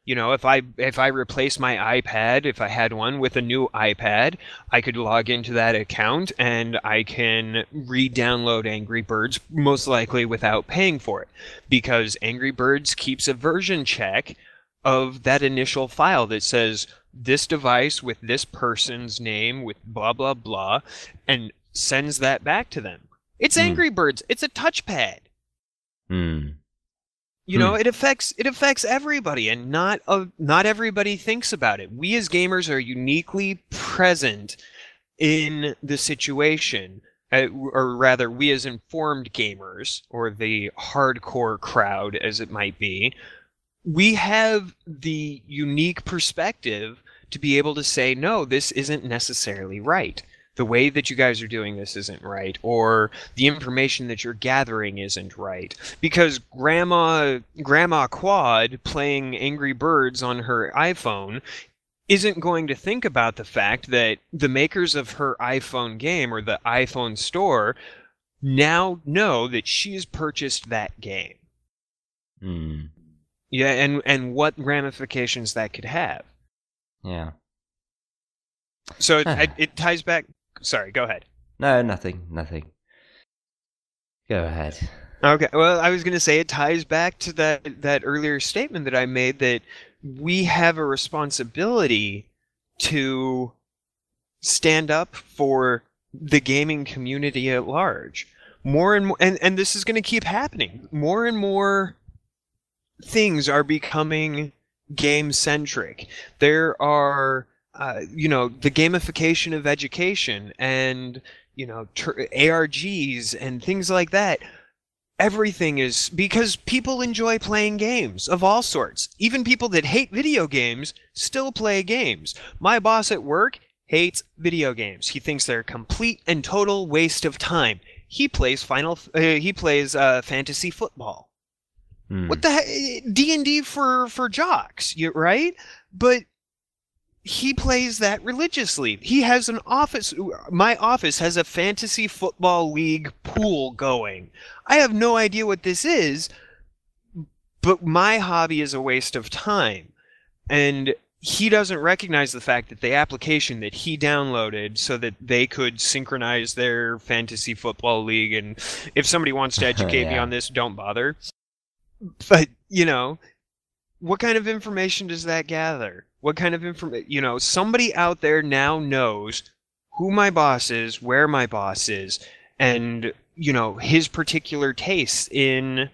A: If I replace my iPad, if I had one, with a new iPad, I could log into that account and I can re-download Angry Birds, most likely without paying for it, because Angry Birds keeps a version check of that initial file that says this device with this person's name with blah blah blah, and sends that back to them. It's Angry Birds. It's a touchpad. It affects everybody, and not everybody thinks about it. We as gamers are uniquely present in the situation, or rather, we as informed gamers, or the hardcore crowd as it might be, we have the unique perspective to be able to say, no, this isn't necessarily right. The way that you guys are doing this isn't right, or the information that you're gathering isn't right. Because Grandma Quad playing Angry Birds on her iPhone isn't going to think about the fact that the makers of her iPhone game, or the iPhone store, now know that she's purchased that game.
B: Hmm.
A: Yeah, and what ramifications that could have.
B: Yeah.
A: So it ties back... Sorry, go ahead.
B: No, nothing. Go ahead.
A: Okay, well, I was going to say it ties back to that earlier statement that I made, that we have a responsibility to stand up for the gaming community at large. More and more, and this is going to keep happening. More and more things are becoming game-centric. There are, the gamification of education and, ARGs and things like that. Everything is because people enjoy playing games of all sorts. Even people that hate video games still play games. My boss at work hates video games. He thinks they're a complete and total waste of time. He plays fantasy football. What the heck? D&D for jocks, right? But he plays that religiously. He has an office. My office has a fantasy football league pool going. I have no idea what this is, but my hobby is a waste of time. And he doesn't recognize the fact that the application that he downloaded so that they could synchronize their fantasy football league, and if somebody wants to educate me on this, don't bother. But, what kind of information does that gather? What kind of information? Somebody out there now knows who my boss is, where my boss is, and, his particular tastes in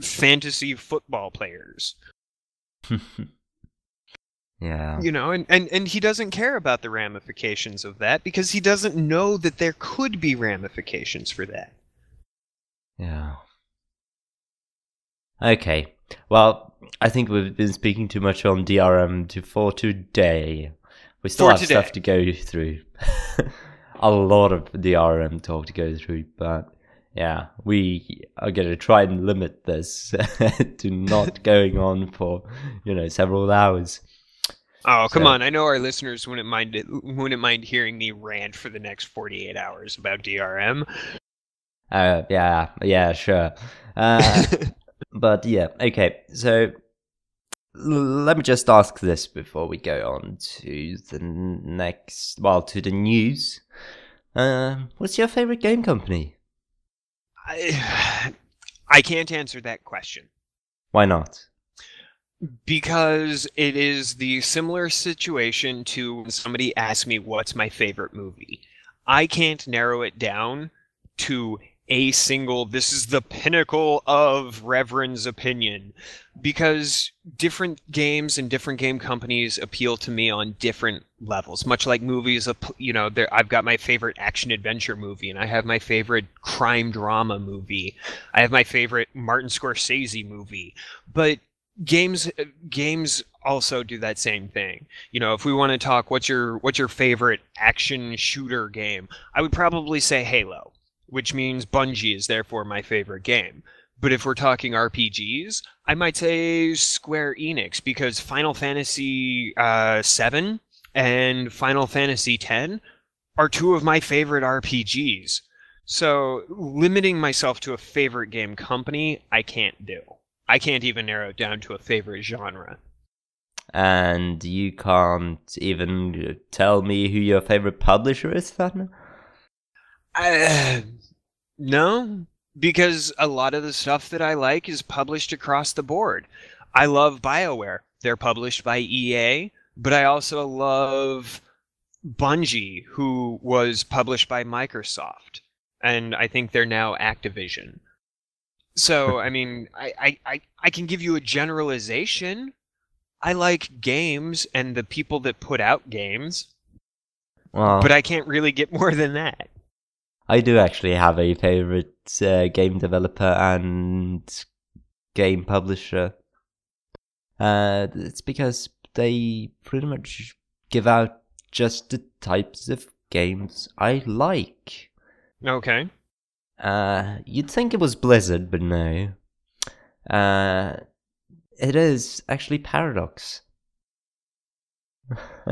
A: fantasy football players.
B: Yeah.
A: And he doesn't care about the ramifications of that because he doesn't know that there could be ramifications for that.
B: Yeah. Okay. Well, I think we've been speaking too much on DRM for today. We still have stuff to go through. A lot of DRM talk to go through, but yeah, we are going to try and limit this to not going on for, several hours.
A: Oh, come on. I know our listeners wouldn't mind hearing me rant for the next 48 hours about DRM.
B: Yeah, sure. But yeah, okay. So let me just ask this before we go on to the to the news. What's your favorite game company?
A: I can't answer that question.
B: Why not?
A: Because it is the similar situation to when somebody asks me what's my favorite movie. I can't narrow it down to a single, this is the pinnacle of Reverend's opinion, because different games and different game companies appeal to me on different levels. Much like movies, I've got my favorite action-adventure movie, and I have my favorite crime-drama movie. I have my favorite Martin Scorsese movie. But games also do that same thing. If we want to talk, what's your favorite action shooter game? I would probably say Halo, which means Bungie is therefore my favorite game. But if we're talking RPGs, I might say Square Enix, because Final Fantasy VII and Final Fantasy X are two of my favorite RPGs. So limiting myself to a favorite game company, I can't do. I can't even narrow it down to a favorite genre.
B: And you can't even tell me who your favorite publisher is, then?
A: No, because a lot of the stuff that I like is published across the board. I love BioWare. They're published by EA, but I also love Bungie, who was published by Microsoft, and I think they're now Activision. So, I mean, I can give you a generalization. I like games and the people that put out games.
B: Well,
A: but I can't really get more than that.
B: I do actually have a favorite game developer and game publisher. It's because they pretty much give out just the types of games I like.
A: Okay.
B: You'd think it was Blizzard, but no. It is actually Paradox.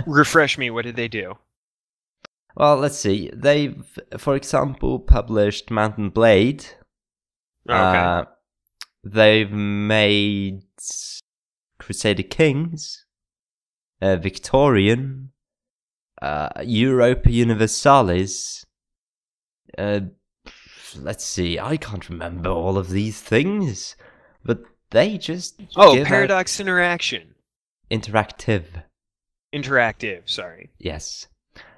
A: Refresh me, what did they do?
B: Well, let's see. They've, for example, published Mountain Blade.
A: Okay.
B: They've made Crusader Kings, Victorian, Europa Universalis. Let's see, I can't remember all of these things, but they just give
A: Paradox Interaction.
B: Interactive.
A: Interactive, sorry.
B: Yes.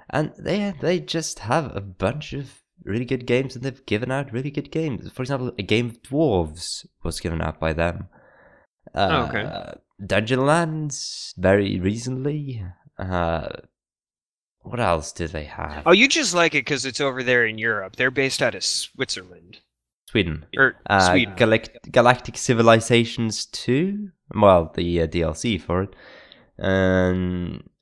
B: And they just have a bunch of really good games, and they've given out really good games. For example, a game of Dwarves was given out by them.
A: Okay.
B: Dungeon Lands, very recently. What else do they have?
A: Oh, you just like it because it's over there in Europe. They're based out of Switzerland.
B: Sweden.
A: Or Sweden.
B: Galactic Civilizations 2? Well, the DLC for it.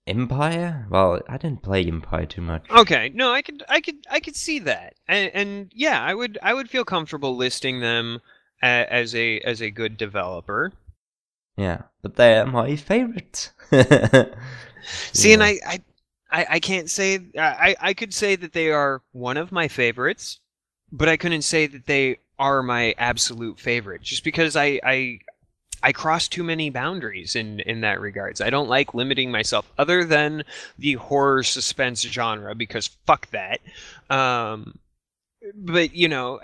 B: Empire? Well, I didn't play Empire too much.
A: Okay, no, I could see that, and yeah, I would feel comfortable listing them as a good developer.
B: Yeah, but they're my favorite.
A: See, and I can't say I could say that they are one of my favorites, but I couldn't say that they are my absolute favorite, just because I cross too many boundaries in that regards. I don't like limiting myself other than the horror suspense genre, because fuck that. But you know,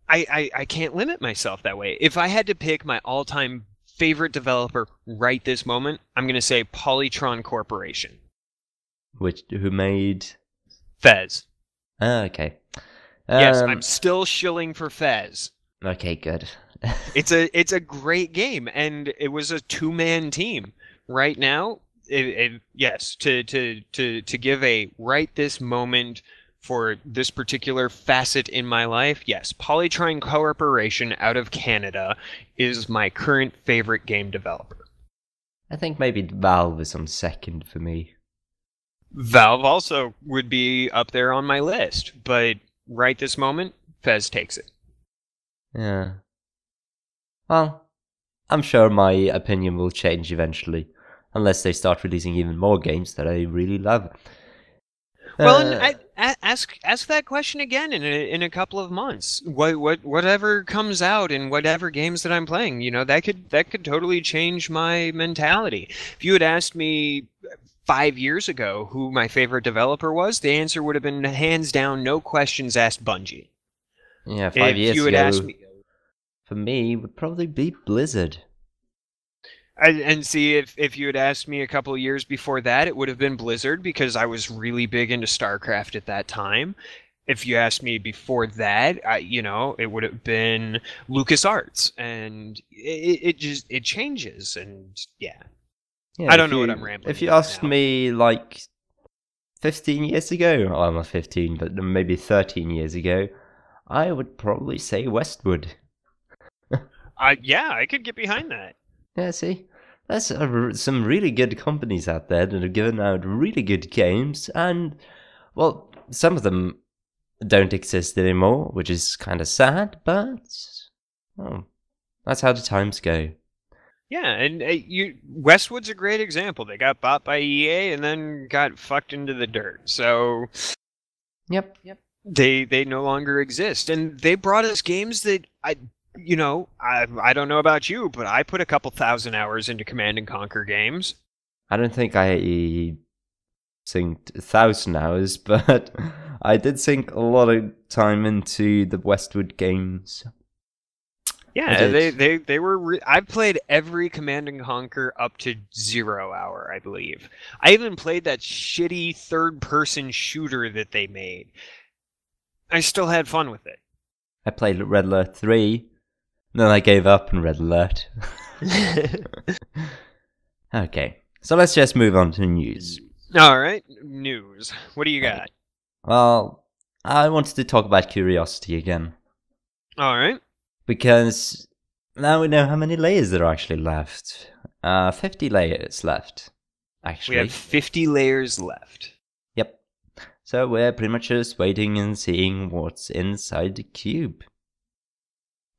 A: I can't limit myself that way. If I had to pick my all-time favorite developer right this moment, I'm going to say Polytron Corporation.
B: Who made
A: Fez.
B: Okay.
A: Yes, I'm still shilling for Fez.
B: Okay, good.
A: It's a great game, and it was a two-man team. Right now, yes, to give a right this moment for this particular facet in my life, yes, Polytron Corporation out of Canada is my current favorite game developer.
B: I think maybe Valve is on second for me.
A: Valve also would be up there on my list, but right this moment, Fez takes it.
B: Yeah. Well, I'm sure my opinion will change eventually, unless they start releasing even more games that I really love.
A: Well, and ask that question again in a couple of months. Whatever comes out in whatever games that I'm playing, you know, that could totally change my mentality. If you had asked me 5 years ago who my favorite developer was, the answer would have been hands down, no questions asked, Bungie.
B: Yeah, 5 years
A: you had
B: ago,
A: asked me,
B: for me, would probably be Blizzard.
A: and see, if you had asked me a couple of years before that, it would have been Blizzard, because I was really big into StarCraft at that time. If you asked me before that, you know, it would have been LucasArts, and it changes, and yeah. I don't know what I'm rambling.
B: If you asked me like 15 years ago, well, I'm not 15, but maybe 13 years ago, I would probably say Westwood.
A: Yeah, I could get behind that.
B: Yeah, see, there's some really good companies out there that have given out really good games, and, well, some of them don't exist anymore, which is kind of sad, but, well, that's how the times go.
A: Yeah, and Westwood's a great example. They got bought by EA and then got fucked into the dirt. So,
B: Yep.
A: They no longer exist, and they brought us games that I don't know about you, but I put a couple thousand hours into Command and Conquer games.
B: I don't think I synced 1,000 hours, but I did sink a lot of time into the Westwood games.
A: Yeah, they were. I played every Command and Conquer up to 0 hour, I believe. I even played that shitty third-person shooter that they made. I still had fun with it.
B: I played Red Alert 3, then I gave up on Red Alert. Okay, so let's just move on to news.
A: All right, news. What do you
B: Hey.
A: got?
B: Well, I wanted to talk about curiosity again.
A: All right.
B: Because now we know how many layers there are actually left. 50 layers left,
A: We have
B: actually.
A: 50 layers left.
B: Yep. So we're pretty much just waiting and seeing what's inside the cube.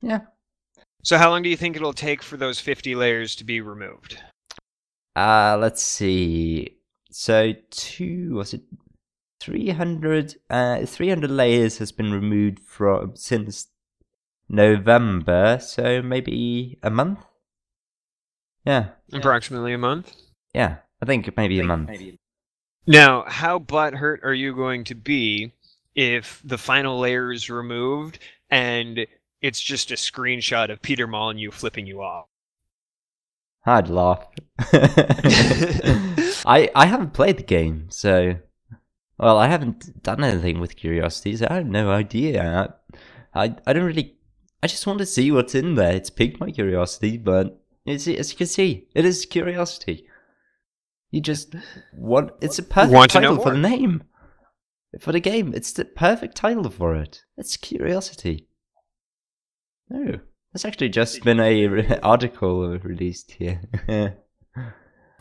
B: Yeah.
A: So how long do you think it'll take for those 50 layers to be removed?
B: Let's see. So 300 layers has been removed since November, so maybe a month? Yeah.
A: Approximately a month.
B: Yeah, I think maybe a month.
A: Now, how butthurt are you going to be if the final layer is removed and it's just a screenshot of Peter Molyneux flipping you off?
B: I'd laugh. I haven't played the game, so... Well, I haven't done anything with Curiosity, so I have no idea. I don't really... I just want to see what's in there. It's piqued my curiosity, but as you can see, it is Curiosity. You just want... It's a perfect title for the name. For the game, it's the perfect title for it. It's Curiosity. No, there's actually just been a article released here.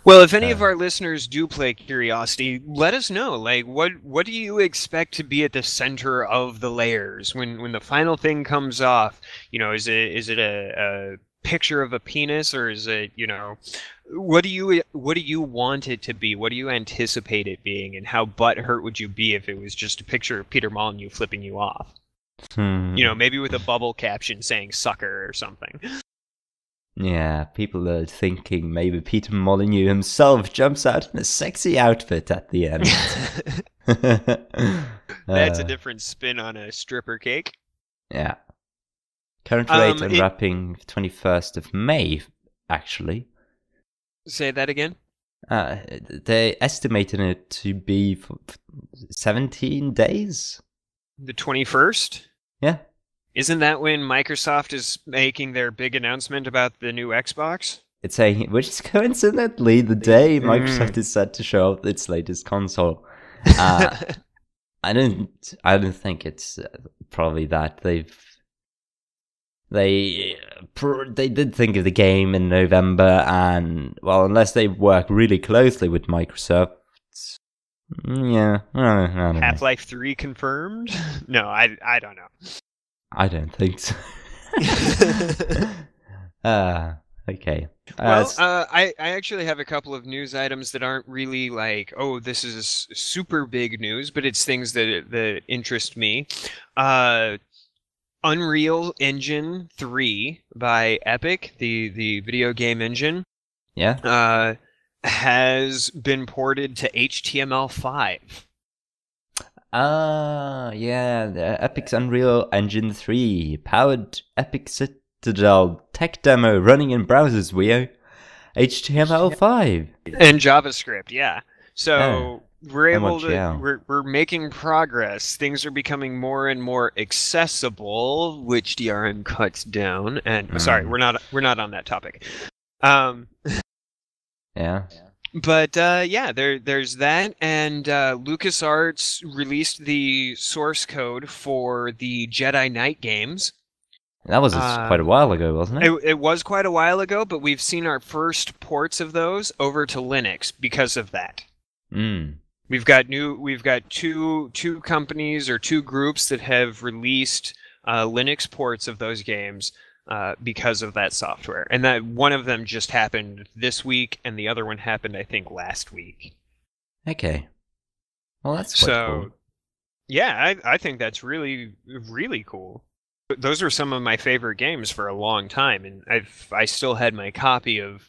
A: Well, if any of our listeners do play Curiosity, let us know. Like, what do you expect to be at the center of the layers when the final thing comes off? You know, is it a picture of a penis, or is it, you know, what do you want it to be? What do you anticipate it being, and how butthurt would you be if it was just a picture of Peter Molyneux flipping you off? You know, maybe with a bubble caption saying "sucker" or something.
B: Yeah, people are thinking maybe Peter Molyneux himself jumps out in a sexy outfit at the end.
A: That's a different spin on a stripper cake.
B: Yeah. Current rate unwrapping 21st of May, actually.
A: Say that again?
B: They're estimating it to be for 17 days.
A: The 21st?
B: Yeah.
A: Isn't that when Microsoft is making their big announcement about the new Xbox?
B: It's saying, which is coincidentally the day Microsoft is set to show off its latest console. I don't think it's probably that. They did think of the game in November, and well, unless they work really closely with Microsoft, yeah, I don't know.
A: Half-Life 3 confirmed? No, I don't know.
B: I don't think so. Okay.
A: Well, I actually have a couple of news items that aren't really like, oh, this is super big news, but it's things that interest me. Unreal Engine 3 by Epic, the video game engine, has been ported to HTML5.
B: Yeah, the Epic's Unreal Engine 3 powered Epic Citadel tech demo running in browsers via HTML5
A: and JavaScript. Yeah, so we're able to we're making progress. Things are becoming more and more accessible, which DRM cuts down. And sorry, we're not on that topic.
B: Yeah.
A: But yeah, there's that, and LucasArts released the source code for the Jedi Knight games.
B: That was quite a while ago, wasn't it?
A: It was quite a while ago, but we've seen our first ports of those over to Linux because of that. We've got two companies or two groups that have released Linux ports of those games. Because of that software. And that one of them just happened this week, and the other one happened, I think, last week.
B: Okay. Well, that's quite cool.
A: Yeah, I think that's really, really cool. Those are some of my favorite games for a long time, and if I still had my copy of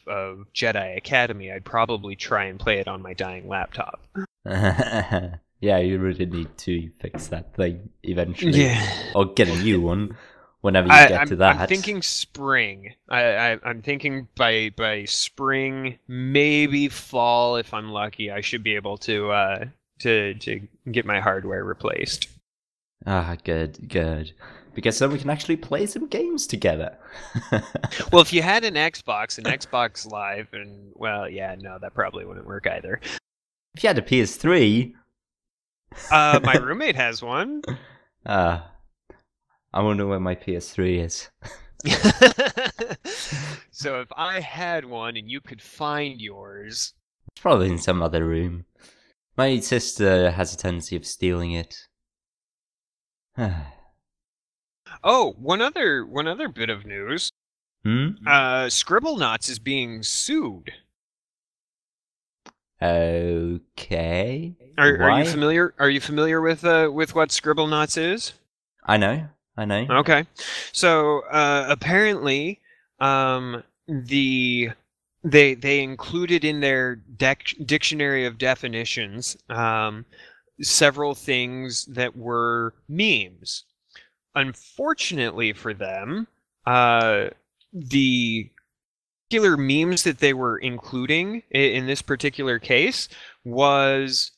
A: Jedi Academy, I'd probably try and play it on my dying laptop.
B: Yeah, you really need to fix that thing eventually.
A: Yeah.
B: Or get a new one. Whenever you get to that.
A: I'm thinking spring. I'm thinking by spring, maybe fall if I'm lucky. I should be able to get my hardware replaced.
B: Good. Because then we can actually play some games together.
A: Well, if you had an Xbox Live, and well, yeah, no, that probably wouldn't work either.
B: If you had a PS3...
A: My roommate has one.
B: I wonder where my PS3 is.
A: So if I had one and you could find yours...
B: It's probably in some other room. My sister has a tendency of stealing it.
A: Oh, one other bit of news. Scribblenauts is being sued.
B: Okay.
A: Are you familiar? Are you familiar with what Scribblenauts is?
B: I know.
A: Okay, so apparently, they included in their dictionary of definitions several things that were memes. Unfortunately for them, the particular memes that they were including in this particular case was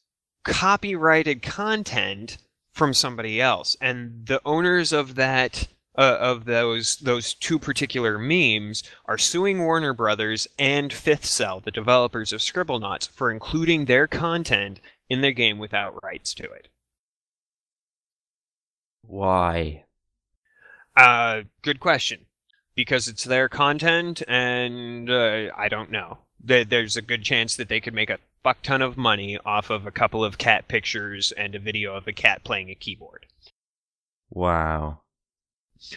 A: copyrighted content from somebody else, and the owners of that of those two particular memes are suing Warner Brothers and Fifth Cell, the developers of Scribblenauts, for including their content in their game without rights to it.
B: Why?
A: Good question. Because it's their content, and I don't know. There's a good chance that they could make a fuck ton of money off of a couple of cat pictures and a video of a cat playing a keyboard.
B: Wow.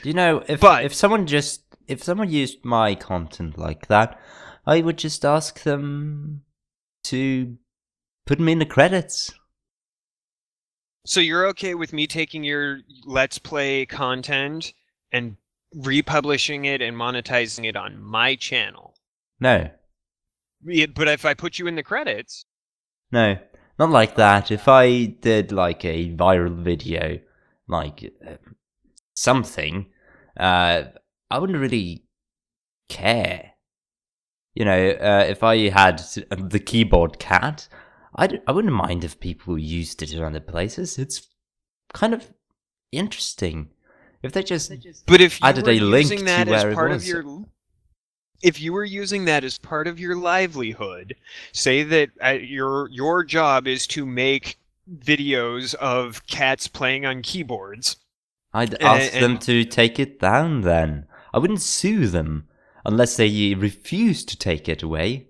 B: Do you know, if someone used my content like that, I would just ask them to put me in the credits.
A: So you're okay with me taking your Let's Play content and republishing it and monetizing it on my channel?
B: No.
A: But if I put you in the credits...
B: No, not like that. If I did like a viral video, like something, I wouldn't really care. You know, if I had the keyboard cat, I wouldn't mind if people used it in other places. It's kind of interesting. If they just added a link to where it was.
A: If you were using that as part of your livelihood, say that your job is to make videos of cats playing on keyboards.
B: I'd ask them to take it down then. I wouldn't sue them unless they refuse to take it away.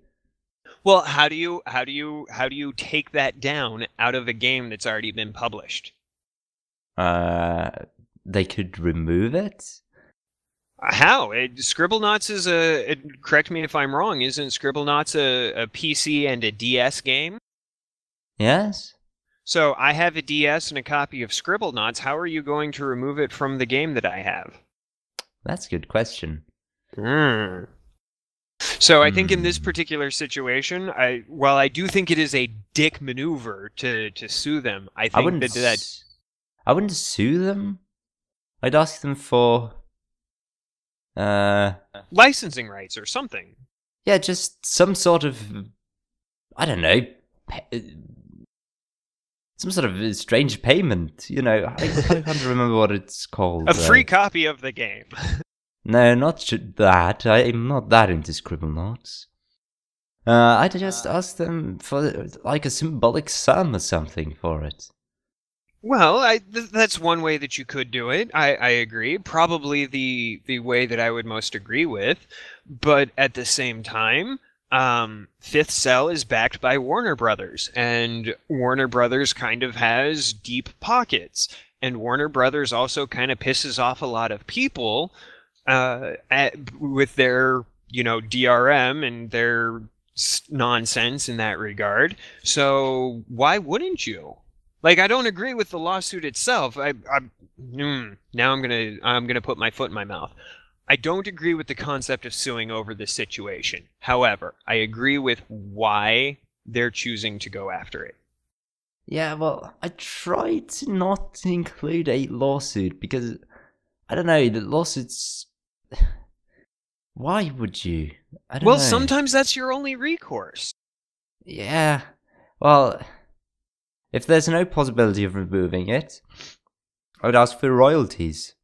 A: Well, how do you take that down out of a game that's already been published?
B: They could remove it?
A: How? Scribblenauts is correct me if I'm wrong, isn't Scribblenauts a PC and a DS game?
B: Yes.
A: So I have a DS and a copy of Scribblenauts. How are you going to remove it from the game that I have?
B: That's a good question.
A: So I think in this particular situation, while I do think it is a dick maneuver to sue them, I think
B: I wouldn't sue them. I'd ask them for
A: licensing rights or something.
B: Yeah, just some sort of, I don't know, some sort of strange payment. You know, I can't remember what it's called.
A: A free copy of the game.
B: No, not that. I'm not that into Scribblenauts. I'd just ask them for like a symbolic sum or something for it.
A: Well, that's one way that you could do it. I agree. Probably the way that I would most agree with. But at the same time, Fifth Cell is backed by Warner Brothers, and Warner Brothers kind of has deep pockets. And Warner Brothers also kind of pisses off a lot of people with their, DRM and their nonsense in that regard. So why wouldn't you? Like, I don't agree with the lawsuit itself. Now I'm gonna put my foot in my mouth. I don't agree with the concept of suing over this situation. However, I agree with why they're choosing to go after it.
B: Yeah, well, I tried to not include a lawsuit because, I don't know, the lawsuits... Why would you? I don't know.
A: Sometimes that's your only recourse.
B: Yeah, well... If there's no possibility of removing it, I would ask for royalties.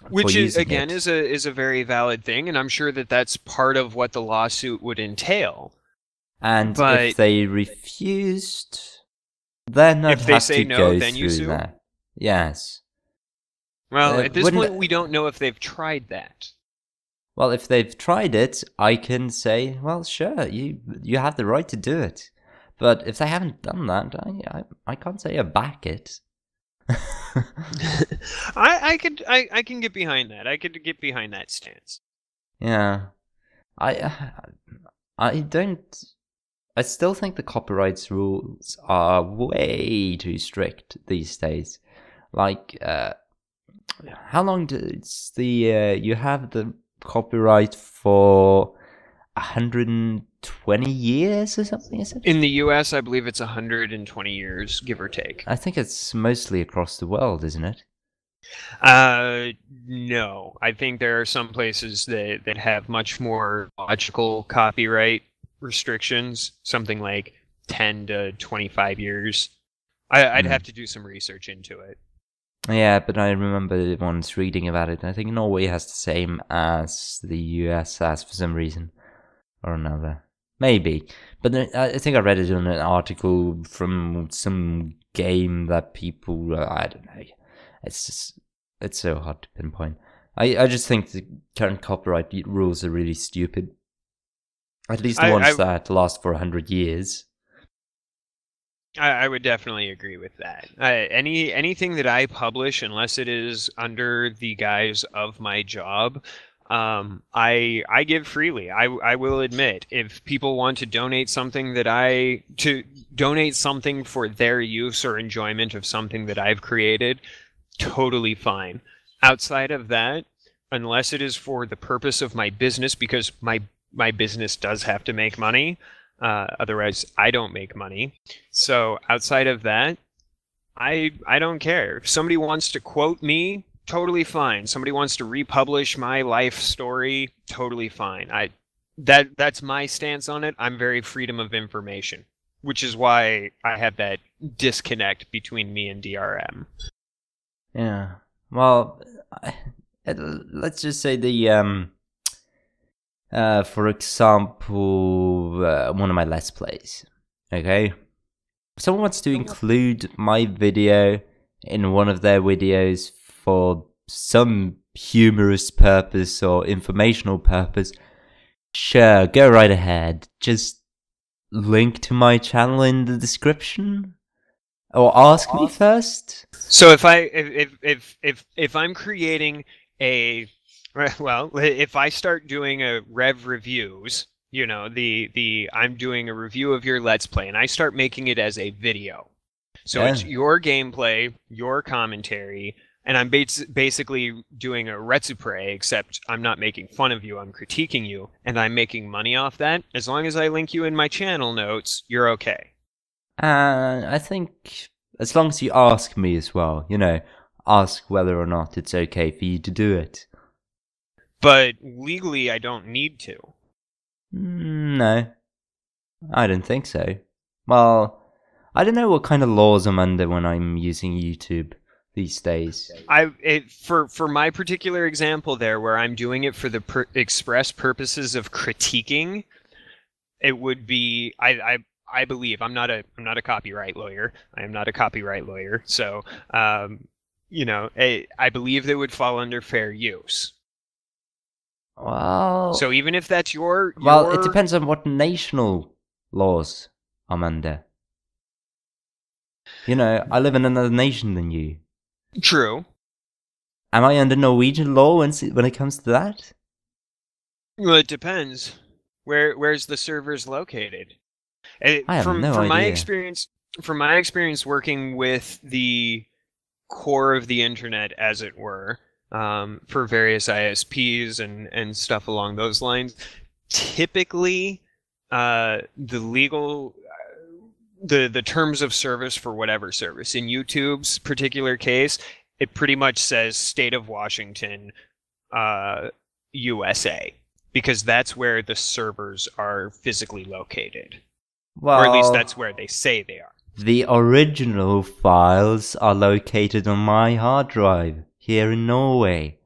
A: Which is a very valid thing, and I'm sure that that's part of what the lawsuit would entail.
B: And
A: But
B: if they refused, then I'd
A: if they
B: have
A: say
B: to
A: no,
B: go
A: then you
B: through
A: sue?
B: that. Yes.
A: Well, at this
B: Wouldn't
A: point, we don't know if they've tried that.
B: Well, if they've tried it, I can say, well, sure, you have the right to do it. But if they haven't done that, I can't say I back it.
A: I can get behind that. I could get behind that stance.
B: Yeah, I don't. I still think the copyrights rules are way too strict these days. Like, how long does you have the copyright for 120 years or something, is it?
A: In the US, I believe it's 120 years, give or take.
B: I think it's mostly across the world, isn't it?
A: No. I think there are some places that have much more logical copyright restrictions, something like 10 to 25 years. I'd have to do some research into it.
B: Yeah, but I remember once reading about it. I think Norway has the same as the US has for some reason or another. Maybe. But I think I read it in an article from some game that people, I don't know. It's so hard to pinpoint. I just think the current copyright rules are really stupid. At least the ones that last for 100 years.
A: I would definitely agree with that. Anything that I publish, unless it is under the guise of my job, I give freely. I will admit, if people want to donate something donate something for their use or enjoyment of something that I've created, totally fine. Outside of that, unless it is for the purpose of my business, because my business does have to make money. Otherwise, I don't make money. So outside of that, I don't care. If somebody wants to quote me, totally fine. Somebody wants to republish my life story, totally fine. That's my stance on it. I'm very freedom of information, which is why I have that disconnect between me and DRM.
B: Yeah. Well, let's just say for example, one of my Let's Plays, okay? If someone wants to include my video in one of their videos for some humorous purpose or informational purpose, sure, go right ahead. Just link to my channel in the description, or ask me first.
A: So if I'm creating if I start doing a rev reviews, I'm doing a review of your Let's Play, and I start making it as a video. So it's your gameplay, your commentary, and I'm basically doing a retsupre, except I'm not making fun of you, I'm critiquing you, and I'm making money off that. As long as I link you in my channel notes, you're okay.
B: I think as long as you ask me as well, ask whether or not it's okay for you to do it.
A: But legally, I don't need to.
B: No, I don't think so. Well, I don't know what kind of laws I'm under when I'm using YouTube these days.
A: For my particular example there, where I'm doing it for the express purposes of critiquing, it would be I believe I'm not a copyright lawyer. I am not a copyright lawyer, so I believe they would fall under fair use.
B: Well,
A: so even if that's your
B: well, it depends on what national laws I'm under. I live in another nation than you.
A: True.
B: Am I under Norwegian law when it comes to that?
A: Well, it depends. Where's the servers located?
B: I have no idea.
A: From my experience working with the core of the internet, as it were, for various ISPs and stuff along those lines, typically the terms of service for whatever service, in YouTube's particular case, it pretty much says State of Washington, USA, because that's where the servers are physically located. Well, or at least that's where they say they are.
B: The original files are located on my hard drive here in Norway.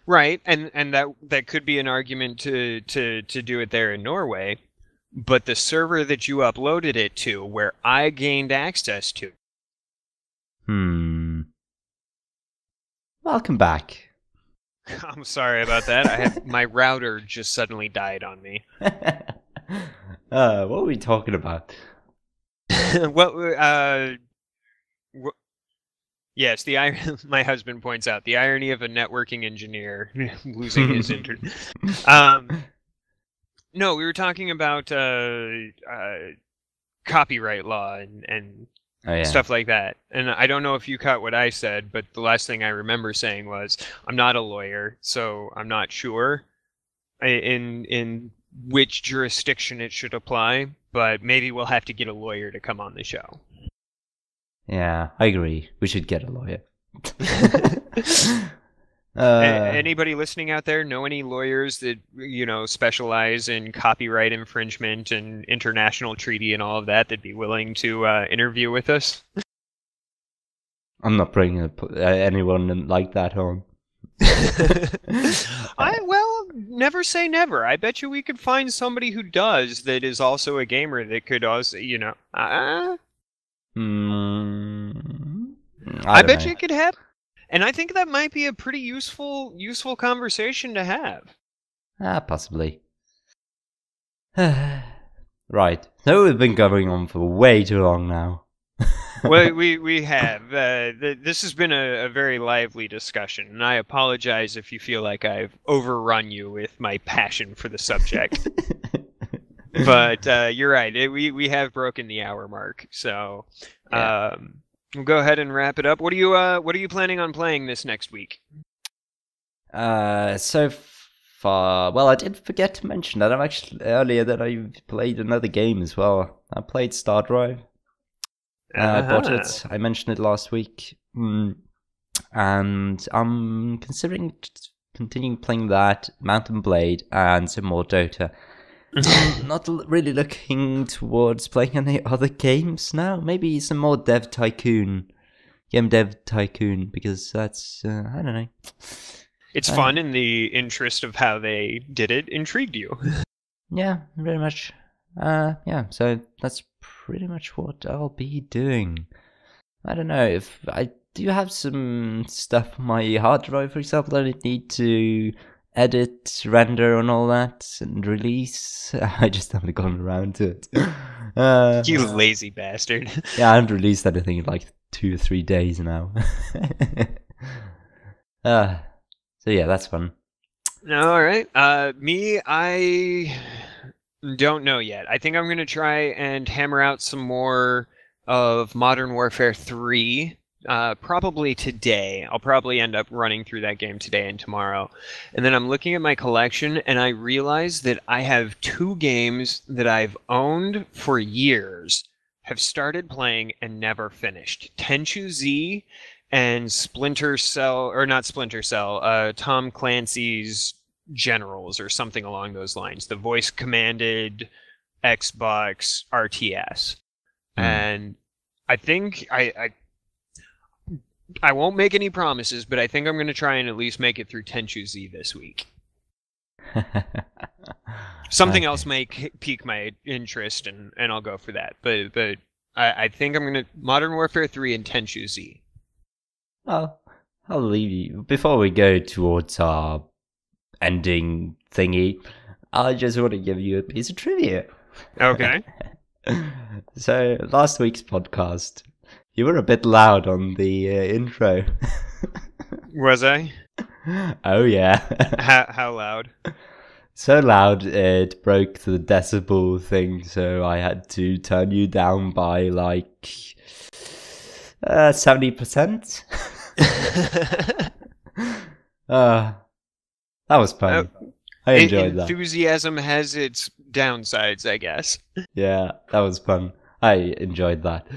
A: Right, and that could be an argument to do it there in Norway, but the server that you uploaded it to, where I gained access to.
B: Welcome back.
A: I'm sorry about that. My router just suddenly died on me.
B: What were we talking about?
A: Yes, my husband points out the irony of a networking engineer losing his internet. No, we were talking about copyright law and stuff like that. And I don't know if you caught what I said, but the last thing I remember saying was, I'm not a lawyer, so I'm not sure in which jurisdiction it should apply, but maybe we'll have to get a lawyer to come on the show.
B: Yeah, I agree. We should get a lawyer.
A: Anybody listening out there know any lawyers that, specialize in copyright infringement and international treaty and all of that that'd be willing to interview with us?
B: I'm not bringing anyone like that on.
A: Never say never. I bet you we could find somebody who does that is also a gamer that could also, I bet you it could happen. And I think that might be a pretty useful conversation to have.
B: Possibly. Right. So we've been going on for way too long now.
A: Well, we have. This has been a very lively discussion, and I apologize if you feel like I've overrun you with my passion for the subject. But you're right. We have broken the hour mark, so we'll go ahead and wrap it up. What are you planning on playing this next week?
B: So far, well, I did forget to mention that earlier that I played another game as well. I played Star Drive. I bought it. I mentioned it last week, and I'm considering continuing playing that, Mount & Blade, and some more Dota. I'm not really looking towards playing any other games now. Maybe some more Game Dev Tycoon, because that's I don't know.
A: It's fun, and the interest of how they did it intrigued you.
B: Yeah, very much. Yeah, so that's pretty much what I'll be doing. I don't know if I do have some stuff on my hard drive, for example, that I need to edit, render, and all that, and release. I just haven't gone around to it.
A: You lazy bastard.
B: Yeah, I haven't released anything in like 2 or 3 days now. So yeah, that's fun.
A: All right. Me, I don't know yet. I think I'm going to try and hammer out some more of Modern Warfare 3. Probably today. I'll probably end up running through that game today and tomorrow. And then I'm looking at my collection, and I realize that I have 2 games that I've owned for years, have started playing and never finished. Tenchu Z and Splinter Cell, or not Splinter Cell, Tom Clancy's Generals or something along those lines. The voice-commanded Xbox RTS. And I think I won't make any promises, but I think I'm going to try and at least make it through Tenchu Z this week. Something else may pique my interest, and I'll go for that. But I think I'm going to Modern Warfare 3 and Tenchu Z.
B: Well, I'll leave you. Before we go towards our ending thingy, I just want to give you a piece of trivia.
A: Okay.
B: So, last week's podcast, you were a bit loud on the intro.
A: Was I?
B: Oh, yeah.
A: How loud?
B: So loud it broke the decibel thing, so I had to turn you down by like 70%. That was fun. I enjoyed that.
A: Enthusiasm has its downsides, I guess.
B: Yeah, that was fun. I enjoyed that.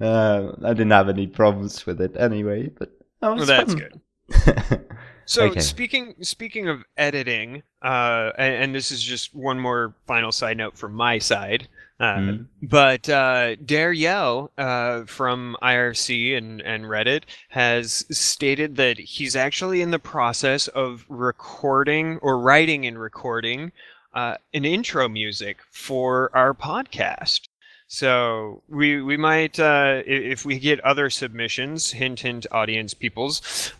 B: I didn't have any problems with it anyway, but that was
A: that's
B: fun.
A: Good. So
B: Okay.
A: speaking of editing, and this is just one more final side note from my side, but Dariel from IRC and Reddit has stated that he's actually in the process of recording or writing and recording an intro music for our podcast. So we might, if we get other submissions, hint hint, audience peoples,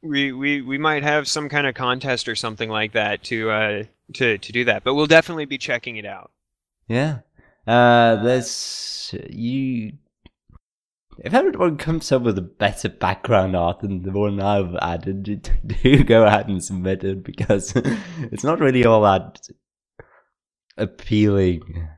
A: we might have some kind of contest or something like that to do that. But we'll definitely be checking it out.
B: Yeah. If everyone comes up with a better background art than the one I've added, do go ahead and submit it, because it's not really all that appealing.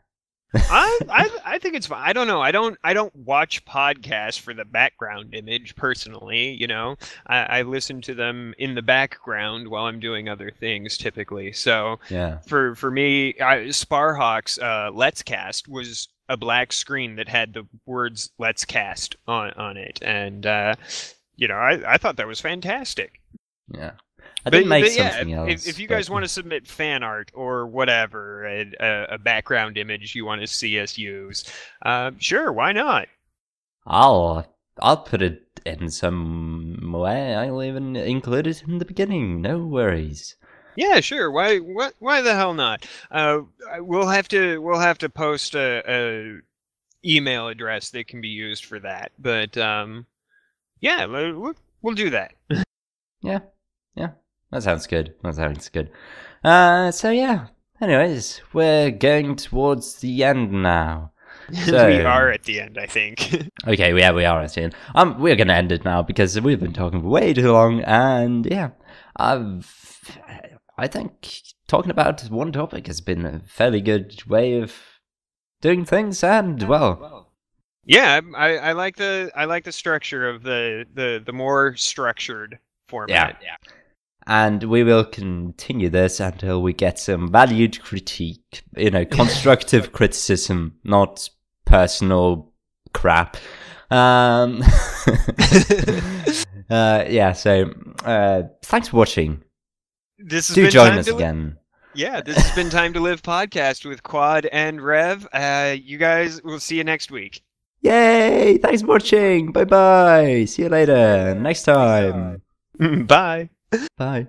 A: I think it's fine. I don't know. I don't watch podcasts for the background image personally. You know, I listen to them in the background while I'm doing other things typically. So
B: yeah,
A: for me, Sparhawk's Let's Cast was a black screen that had the words "Let's Cast" on it, and you know, I thought that was fantastic.
B: Yeah. I did make something else.
A: If you guys want to submit fan art or whatever, a background image you want to see us use, sure, why not?
B: I'll put it in some way. I'll even include it in the beginning. No worries.
A: Yeah, sure. Why the hell not? We'll have to post a email address that can be used for that. But yeah, we'll do that.
B: Yeah. That sounds good. So yeah. Anyways, we're going towards the end now. So,
A: we are at the end, I think.
B: Okay, we are at the end. We're gonna end it now because we've been talking way too long, and yeah, I think talking about one topic has been a fairly good way of doing things, and well.
A: Yeah, I like the structure of the more structured format.
B: Yeah. And we will continue this until we get some valued critique, constructive criticism, not personal crap. Yeah, so thanks for watching. Do join us again.
A: Yeah, this has been Time to Live podcast with Quad and Rev. You guys, we'll see you next week.
B: Yay! Thanks for watching. Bye-bye. See you later. Next time.
A: Bye.
B: Bye.